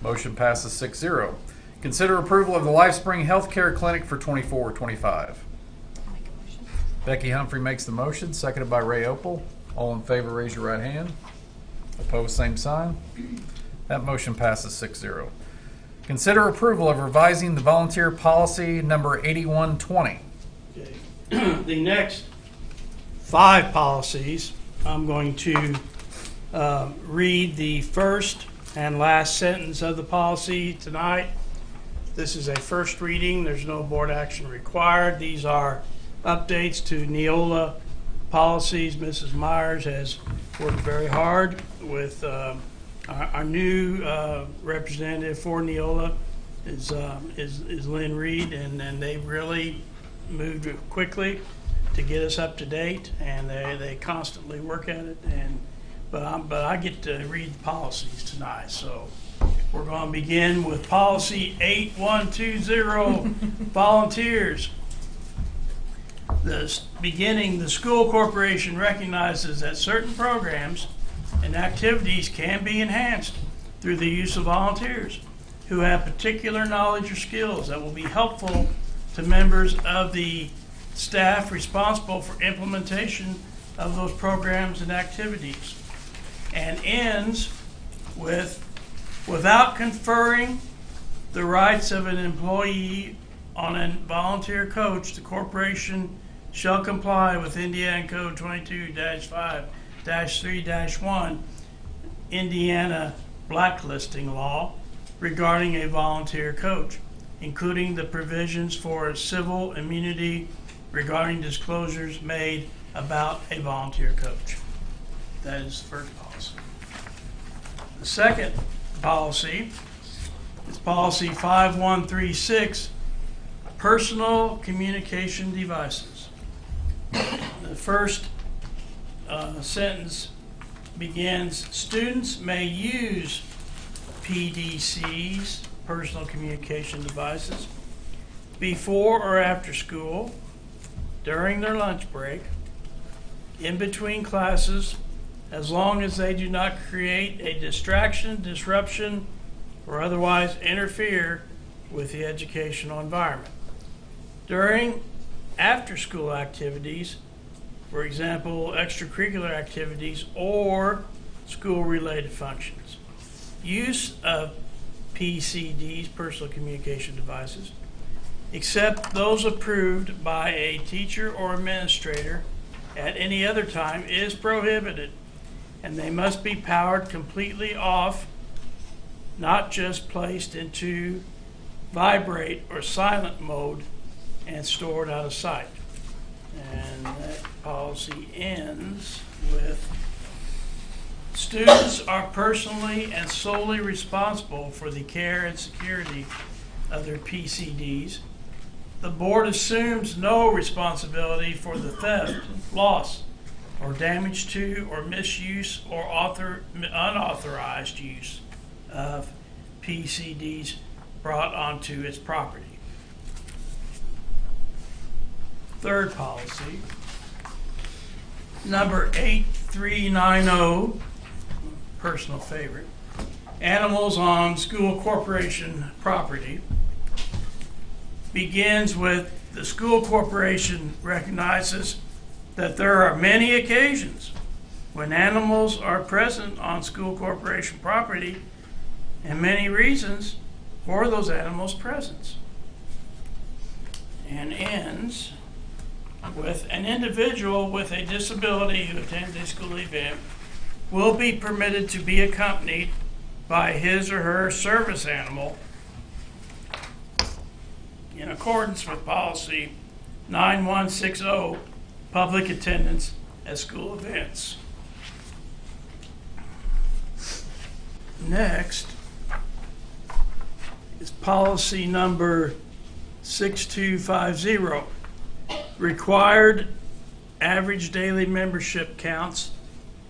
Motion passes 6-0. Consider approval of the LifeSpring Healthcare Clinic for 24-25. Becky Humphrey makes the motion, seconded by Ray Opal. All in favor, raise your right hand. Opposed, same sign. That motion passes 6-0. Consider approval of revising the volunteer policy number 8120. The next 5 policies, I'm going to read the first and last sentence of the policy tonight. This is a first reading. There's no board action required. These are updates to Neola policies. Mrs. Myers has worked very hard with our new representative for Neola is Lynn Reed, and they really moved quickly to get us up to date, and they constantly work at it. But I get to read the policies tonight, so we're going to begin with policy 8120, volunteers. The school corporation recognizes that certain programs and activities can be enhanced through the use of volunteers who have particular knowledge or skills that will be helpful to members of the staff responsible for implementation of those programs and activities, and ends with, without conferring the rights of an employee on a volunteer coach, the corporation shall comply with Indiana Code 22-5-3-1, Indiana blacklisting law, regarding a volunteer coach, including the provisions for civil immunity regarding disclosures made about a volunteer coach. That is the first policy. The second policy is policy 5136, personal communication devices. The first sentence begins, students may use PDCs, personal communication devices, before or after school, during their lunch break, in between classes, as long as they do not create a distraction, disruption, or otherwise interfere with the educational environment. During after-school activities, for example, extracurricular activities or school-related functions. Use of PCDs, personal communication devices, except those approved by a teacher or administrator at any other time, is prohibited, and they must be powered completely off, not just placed into vibrate or silent mode and stored out of sight. And that policy ends with, students are personally and solely responsible for the care and security of their PCDs. The board assumes no responsibility for the theft, loss, or damage to, or misuse, or unauthorized use of PCDs brought onto its property. Third policy, number 8390, personal favorite, animals on school corporation property, begins with, the school corporation recognizes that there are many occasions when animals are present on school corporation property and many reasons for those animals' presence. And ends with, an individual with a disability who attends a school event will be permitted to be accompanied by his or her service animal in accordance with policy 9160, public attendance at school events. Next is policy number 6250, required average daily membership counts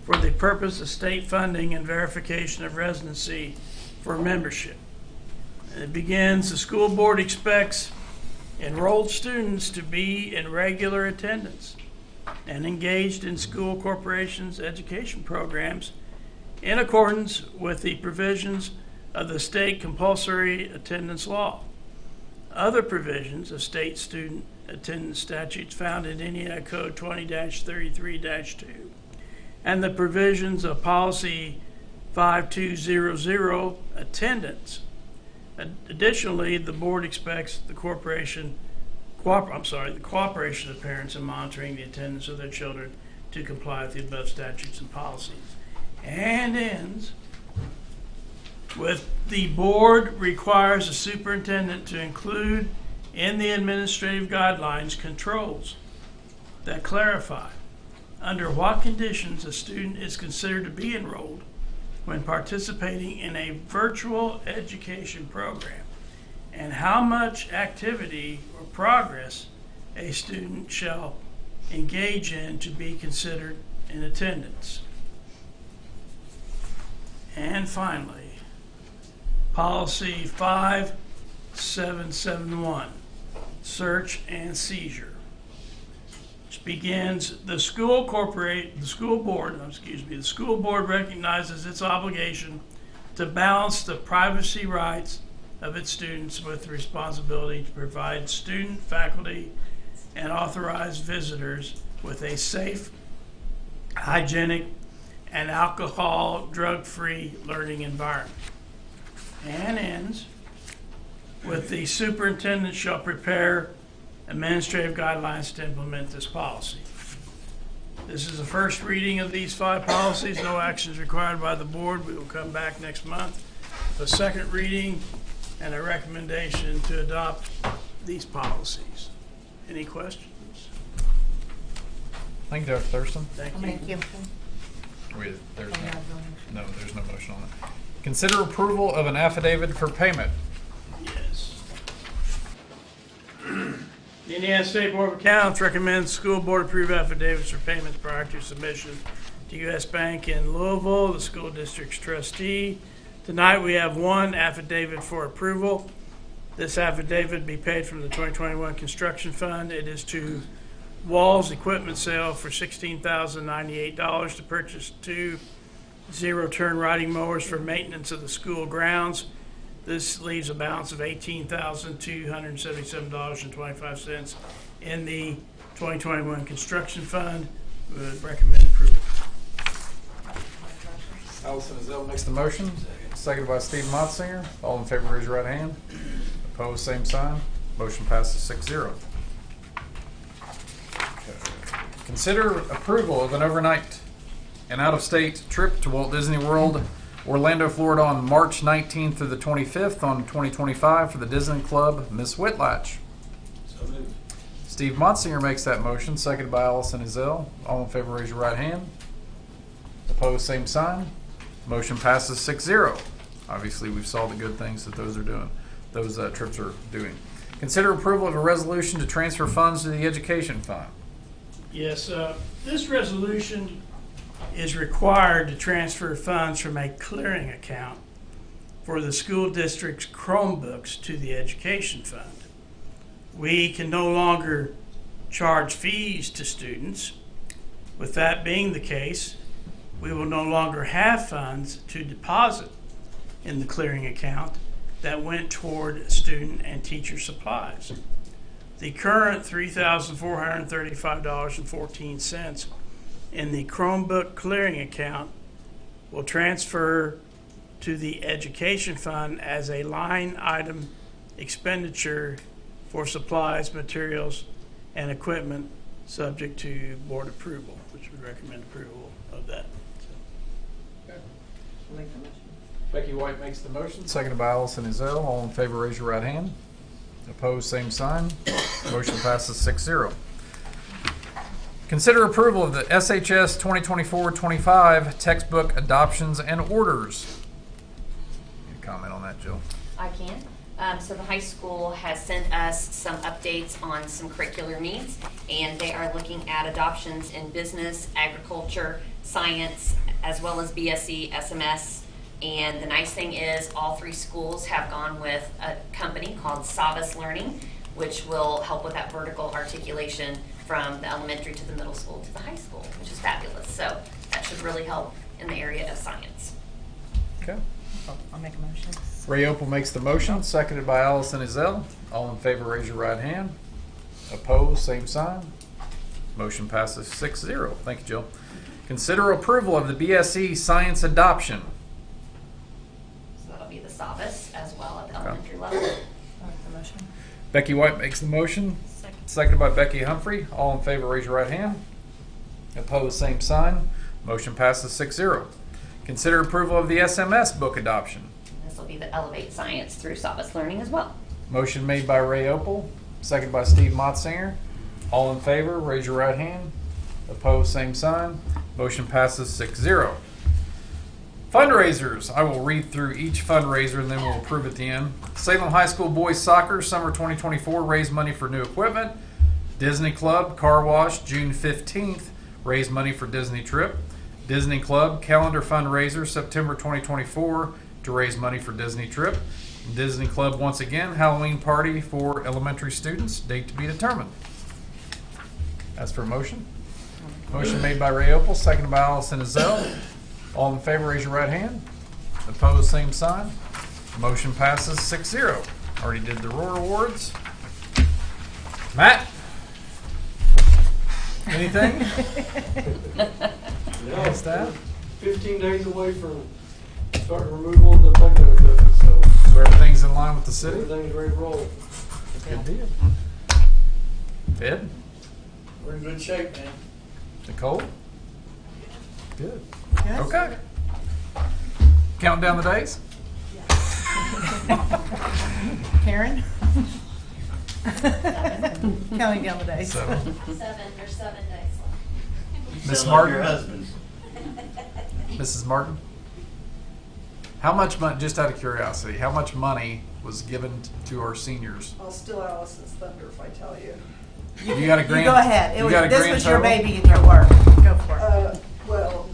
for the purpose of state funding and verification of residency for membership. And it begins, the school board expects enrolled students to be in regular attendance and engaged in school corporations' education programs in accordance with the provisions of the state compulsory attendance law, other provisions of state student attendance statutes found in Indiana Code 20-33-2, and the provisions of policy 5200, attendance. Additionally, the board expects the cooperation of parents in monitoring the attendance of their children to comply with the above statutes and policies. And ends with, the board requires the superintendent to include in the administrative guidelines controls that clarify under what conditions a student is considered to be enrolled when participating in a virtual education program, and how much activity or progress a student shall engage in to be considered in attendance. And finally, policy 5771, search and seizure, which begins, the school board recognizes its obligation to balance the privacy rights of its students with the responsibility to provide student, faculty, and authorized visitors with a safe, hygienic, and alcohol, drug-free learning environment. And ends with, the superintendent shall prepare administrative guidelines to implement this policy. This is the first reading of these 5 policies. No action is required by the board. We will come back next month a second reading and a recommendation to adopt these policies. Any questions? Thank you, Dr. Thurston. Thank you. Thank you. There's there's no motion on it. Consider approval of an affidavit for payment. Yes. The Indiana State Board of Accounts recommends school board approve affidavits for payments prior to submission to U.S. Bank in Louisville, the school district's trustee. Tonight we have one affidavit for approval. This affidavit be paid from the 2021 construction fund. It is to Walls Equipment Sale for $16,098 to purchase 2 zero-turn riding mowers for maintenance of the school grounds. This leaves a balance of $18,277.25 in the 2021 construction fund. We would recommend approval. Allison Azell makes the motion, seconded by Steve Motzinger. All in favor, raise your right hand. Opposed, same sign. Motion passes 6-0. Consider approval of an overnight and out-of-state trip to Walt Disney World, Orlando, Florida on March 19th through the 25th on 2025 for the Disney Club, Miss Whitlatch. So moved. Steve Motzinger makes that motion, seconded by Allison Azell. All in favor, raise your right hand. Opposed, same sign. Motion passes 6-0. Obviously, we saw the good things that those trips are doing. Consider approval of a resolution to transfer funds to the Education Fund. Yes, this resolution is required to transfer funds from a clearing account for the school district's Chromebooks to the Education Fund. We can no longer charge fees to students. With that being the case, we will no longer have funds to deposit in the clearing account that went toward student and teacher supplies. The current $3,435.14 in the Chromebook clearing account will transfer to the Education Fund as a line item expenditure for supplies, materials, and equipment subject to board approval, which we recommend approval of that. Becky White makes the motion, seconded by Allison Azell. All in favor, raise your right hand. Opposed, same sign. Motion passes 6-0. Consider approval of the SHS 2024-25 textbook adoptions and orders. Any comment on that, Jill? I can. So the high school has sent us some updates on some curricular needs, and they are looking at adoptions in business, agriculture, science, as well as BSc, SMS. And the nice thing is all 3 schools have gone with a company called Savas Learning, which will help with that vertical articulation from the elementary to the middle school to the high school, which is fabulous. So that should really help in the area of science. Okay. I'll make a motion. Ray Opal makes the motion, seconded by Allison Azell. All in favor, raise your right hand. Opposed, same sign. Motion passes 6-0. Thank you, Jill. Consider approval of the BSc Science adoption. So that'll be the Savas as well at the elementary level. I'll make the motion. Becky White makes the motion, seconded by Becky Humphrey. All in favor, raise your right hand. Opposed, same sign. Motion passes 6-0. Consider approval of the SMS book adoption. This will be the Elevate Science through Savas Learning as well. Motion made by Ray Opal, seconded by Steve Motzinger. All in favor, raise your right hand. Opposed, same sign. Motion passes 6-0. Fundraisers. I will read through each fundraiser and then we'll approve at the end. Salem High School Boys Soccer Summer 2024 raise money for new equipment. Disney Club Car Wash June 15th raise money for Disney trip. Disney Club calendar fundraiser September 2024 to raise money for Disney trip. Disney Club once again Halloween party for elementary students, date to be determined. As for a motion. Motion made by Ray Opal, seconded by Allison Azell. All in favor, raise your right hand. Opposed, same sign. Motion passes 6-0. Already did the Roar Awards. Matt? Anything? Yeah, Staff? 15 days away from starting removal of the techno equipment, so everything's in line with the city? everything's ready to roll. Good deal. Ed? We're in good shape, man. Nicole? Good. Okay. Counting down the days? Karen? Counting down the days. 7. There's 7 days left. Miss Martin? Mrs. Martin? How much money, just out of curiosity, how much money was given to our seniors? I'll steal Allison's thunder if I tell you. You got a grand. You go ahead. This was your total? baby and your work. Go for it. Well,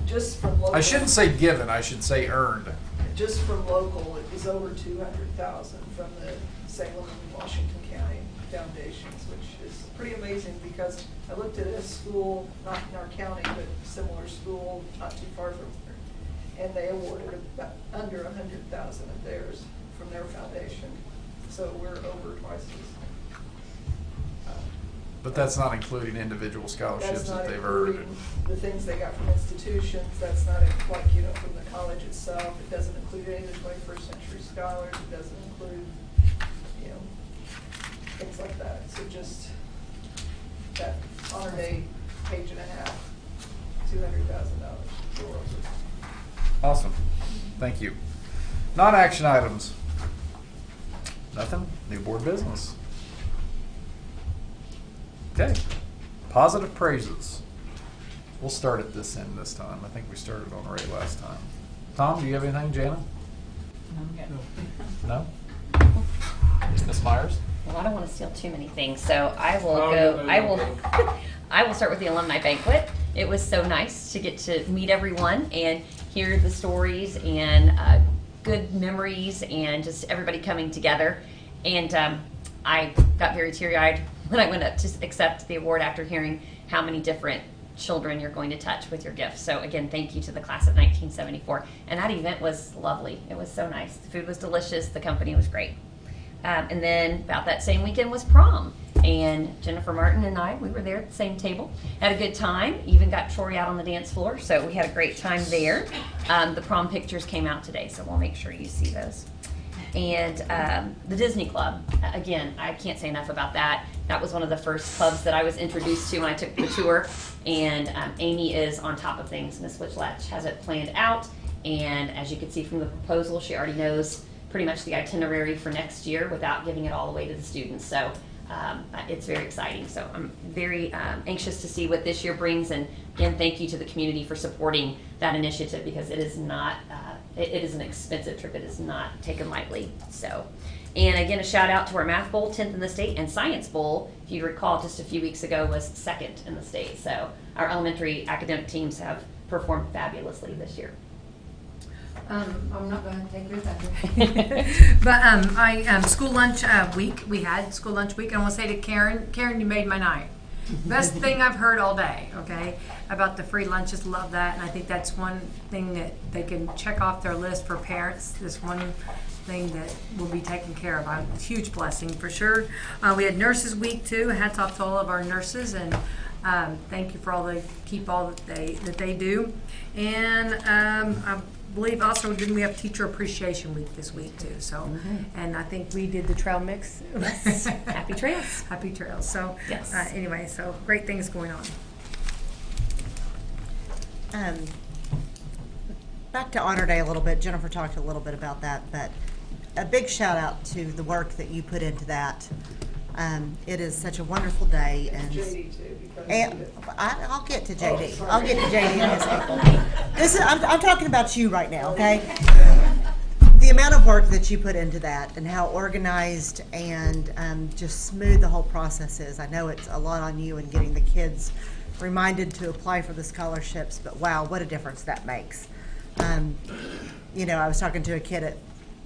just from local. I shouldn't say given, I should say earned. Just from local, it was over 200,000 from the Salem and Washington County foundations, which is pretty amazing because I looked at a school, not in our county, but similar school, not too far from here, and they awarded about under 100,000 of theirs from their foundation. So we're over twice as. But that's not including individual scholarships That's not that they've earned. including the things they got from institutions. That's not like, you know, from the college itself. It doesn't include any of the 21st century scholars. It doesn't include, you know, things like that. So just that honor day, page and a half, $200,000. Awesome. Thank you. Non-action items. Nothing. New board business. Okay. Positive praises. We'll start at this end this time. I think we started on Ray last time. Tom, do you have anything, Jana? No? Ms. Myers? Well, I don't want to steal too many things, so I will go. I will start with the alumni banquet. It was so nice to get to meet everyone and hear the stories and good memories and just everybody coming together. And I got very teary-eyed when I went up to accept the award after hearing how many different children you're going to touch with your gift. So again, thank you to the class of 1974. And that event was lovely. It was so nice. The food was delicious. The company was great. And then about that same weekend was prom. And Jennifer Martin and I, we were there at the same table. Had a good time. Even got Tori out on the dance floor. So we had a great time there. The prom pictures came out today, so we'll make sure you see those. And the Disney Club, again, I can't say enough about that. That was one of the first clubs that I was introduced to when I took the tour. And Amy is on top of things. Ms. Witchlatch has it planned out. And as you can see from the proposal, she already knows pretty much the itinerary for next year without giving it all away to the students. So it's very exciting. So I'm very anxious to see what this year brings. And again, thank you to the community for supporting that initiative because it is not, it is an expensive trip. It is not taken lightly. So, and again, a shout out to our Math Bowl, 10th in the state, and Science Bowl, if you recall, just a few weeks ago was 2nd in the state. So our elementary academic teams have performed fabulously this year. I'm not going to take your thunder. But school lunch week, we had school lunch week. I want to say to Karen, you made my night. Best thing I've heard all day, okay, about the free lunches. Love that. And I think that's one thing that they can check off their list for parents. This one thing that will be taken care of. A huge blessing for sure. We had Nurses Week too. Hats off to all of our nurses and thank you for all that they do. And I believe also didn't we have Teacher Appreciation Week this week too? So, and I think we did the trail mix. Yes. Happy trails. Happy trails. So yes. Anyway, so great things going on. Back to Honor Day a little bit. Jennifer talked a little bit about that, but a big shout out to the work that you put into that. It is such a wonderful day, and I'll get to JD. I'll get to JD and his people. I'm talking about you right now, okay? The amount of work that you put into that, and how organized and just smooth the whole process is. I know it's a lot on you and getting the kids reminded to apply for the scholarships, but wow, what a difference that makes. You know, I was talking to a kid at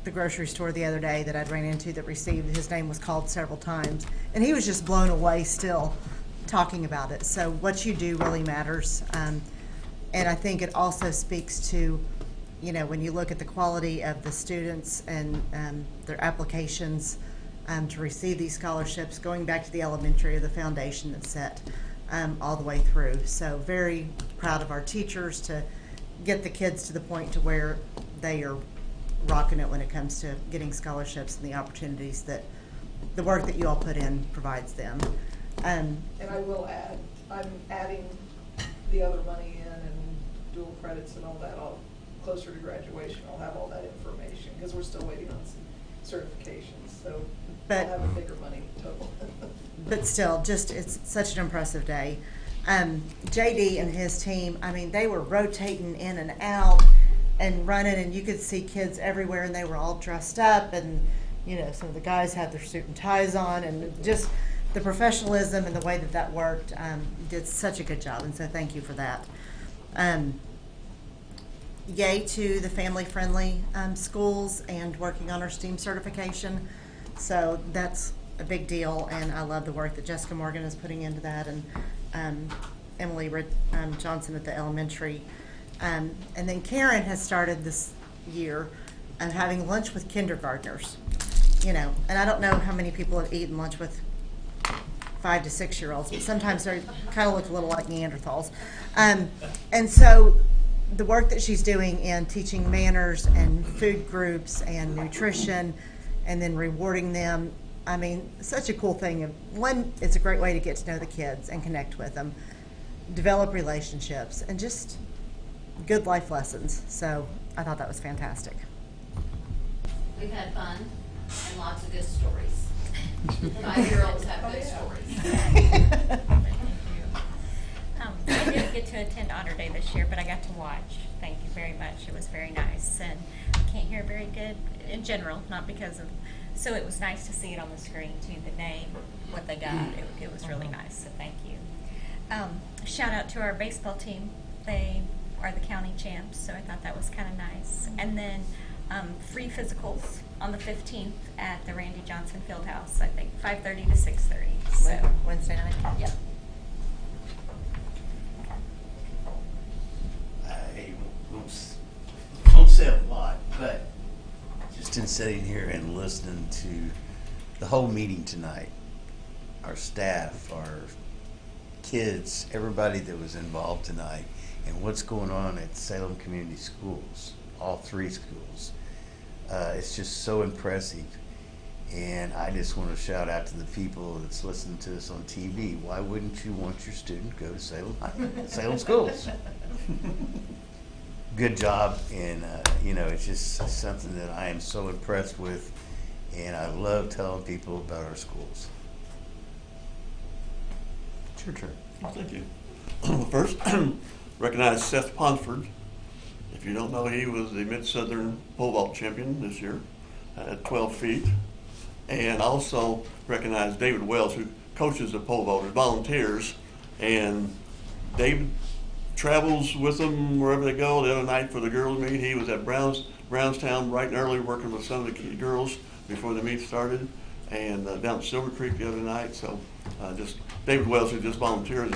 the grocery store the other day that I'd ran into that received, his name was called several times, and he was just blown away still talking about it. So what you do really matters, and I think it also speaks to, you know, when you look at the quality of the students and their applications to receive these scholarships, going back to the elementary or the foundation that's set all the way through. So very proud of our teachers to get the kids to the point to where they are rocking it when it comes to getting scholarships and the opportunities that the work that you all put in provides them. And I will add, I'm adding the other money in and dual credits and all that. I'll closer to graduation, I'll have all that information, because we're still waiting on some certifications, so But- I'll have a bigger money total. But still, just, it's such an impressive day. JD and his team, I mean, they were rotating in and out and running, and you could see kids everywhere, and they were all dressed up, and, you know, some of the guys had their suit and ties on, and just the professionalism and the way that that worked, did such a good job, and so thank you for that. Yay to the family-friendly schools and working on our STEAM certification. So that's a big deal, and I love the work that Jessica Morgan is putting into that, and Emily Johnson at the elementary. And then Karen has started this year having lunch with kindergartners. You know, and I don't know how many people have eaten lunch with 5 to 6 year olds, but sometimes they kind of look a little like Neanderthals. And so the work that she's doing in teaching manners and food groups and nutrition and then rewarding them, I mean, such a cool thing. One, it's a great way to get to know the kids and connect with them, develop relationships, and just good life lessons. So I thought that was fantastic. We've had fun and lots of good stories. 5-year-olds have good stories. I didn't get to attend Honor Day this year, but I got to watch. Thank you very much. It was very nice, and I can't hear very good in general, not because of. So it was nice to see it on the screen too. The name, what they got, it was really nice. So thank you. Shout out to our baseball team. They are the county champs, so I thought that was kind of nice. And then free physicals on the 15th at the Randy Johnson Fieldhouse. I think 5:30 to 6:30. So Wednesday night. Yep. I won't say a lot, but just in sitting here and listening to the whole meeting tonight, our staff, our kids, everybody that was involved tonight, and what's going on at Salem Community Schools, all 3 schools, it's just so impressive. And I just want to shout out to the people that's listening to us on TV. Why wouldn't you want your student to go to Salem Schools? Good job, and you know, it's just something that I am so impressed with, and I love telling people about our schools. It's your turn. Well, thank you. First, recognize Seth Ponsford. If you don't know, he was the Mid-Southern pole vault champion this year at 12 feet. And also recognize David Wells, who coaches the pole vaulters, volunteers, and David travels with them wherever they go. The other night for the girls' meet, he was at Brownstown bright and early working with some of the girls before the meet started, and down at Silver Creek the other night. So just David Wells, who just volunteers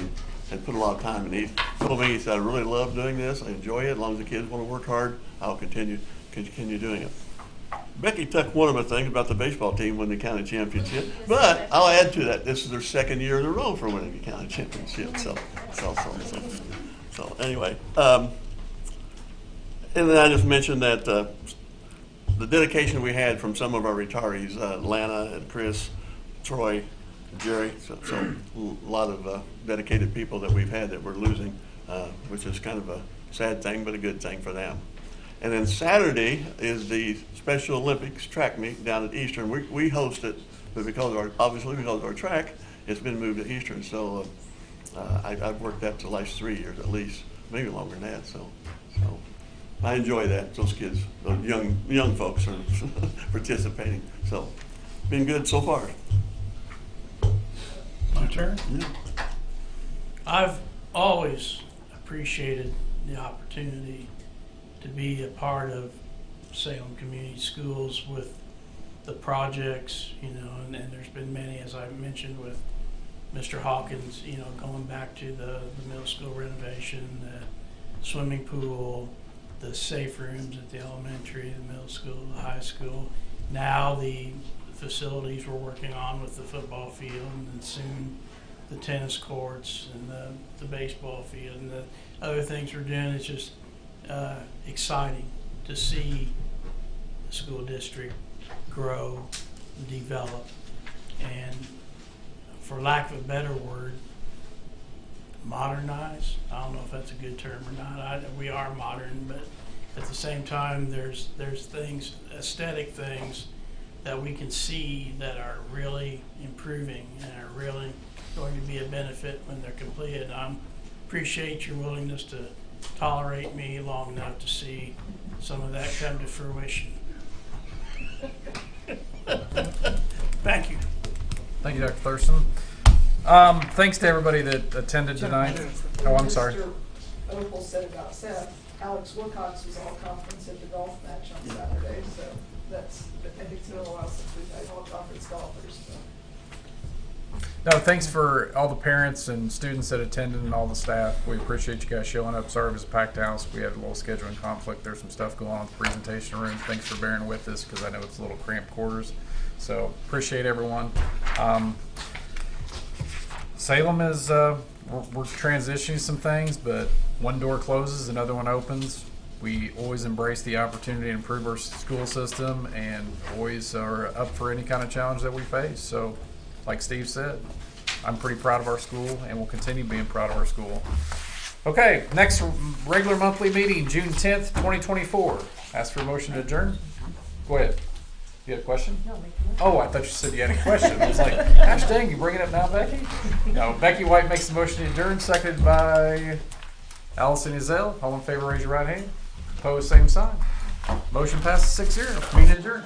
and put a lot of time in. He told me, he said, I really love doing this. I enjoy it. As long as the kids want to work hard, I'll continue doing it. Becky tucked one of my things about the baseball team winning the county championship, but I'll add to that. This is their 2nd year in a row for winning the county championship. So anyway, and then I just mentioned that the dedication we had from some of our retirees, Lana and Chris, Troy, Jerry, so a lot of dedicated people that we've had that we're losing, which is kind of a sad thing, but a good thing for them. And then Saturday is the Special Olympics track meet down at Eastern. We host it, but because of our track, it's been moved to Eastern. So I've worked that the last 3 years at least, maybe longer than that. So I enjoy that. Those kids, those young folks are participating. So been good so far. My turn? Yeah. I've always appreciated the opportunity to be a part of Salem Community Schools with the projects, you know, and there's been many, as I mentioned, with Mr. Hawkins, you know, going back to the middle school renovation, the swimming pool, the safe rooms at the elementary, the middle school, the high school. Now the facilities we're working on with the football field, and soon the tennis courts and the baseball field and the other things we're doing. It's just exciting to see the school district grow, develop, and for lack of a better word, modernize. I don't know if that's a good term or not. We are modern, but at the same time, there's things, aesthetic things that we can see that are really improving and are really going to be a benefit when they're completed. I appreciate your willingness to tolerate me long enough to see some of that come to fruition. Thank you. Thank you, Dr. Thurston. Thanks to everybody that attended tonight. Oh, I'm sorry. Mr. Opal said about Seth, Alex Wilcox was all conference at the golf match on Saturday, so that's, I think it's been a while since we've had all conference golfers. So. No, thanks for all the parents and students that attended and all the staff. We appreciate you guys showing up. Sorry it was a packed house. We had a little scheduling conflict. There's some stuff going on with the presentation room. Thanks for bearing with us because I know it's a little cramped quarters. So appreciate everyone. Salem is, we're transitioning some things, but one door closes, another one opens. We always embrace the opportunity to improve our school system and always are up for any kind of challenge that we face. So like Steve said, I'm pretty proud of our school and we'll continue being proud of our school. Okay, next regular monthly meeting, June 10th, 2024. Ask for a motion to adjourn. Go ahead. You had a question? No, oh, I thought you said you had a question. I was like, gosh dang, you bring it up now, Becky? No, Becky White makes the motion to adjourn, seconded by Allison Ezell. All in favor, raise your right hand. Opposed, same sign. Motion passes 6-0. Meeting adjourned.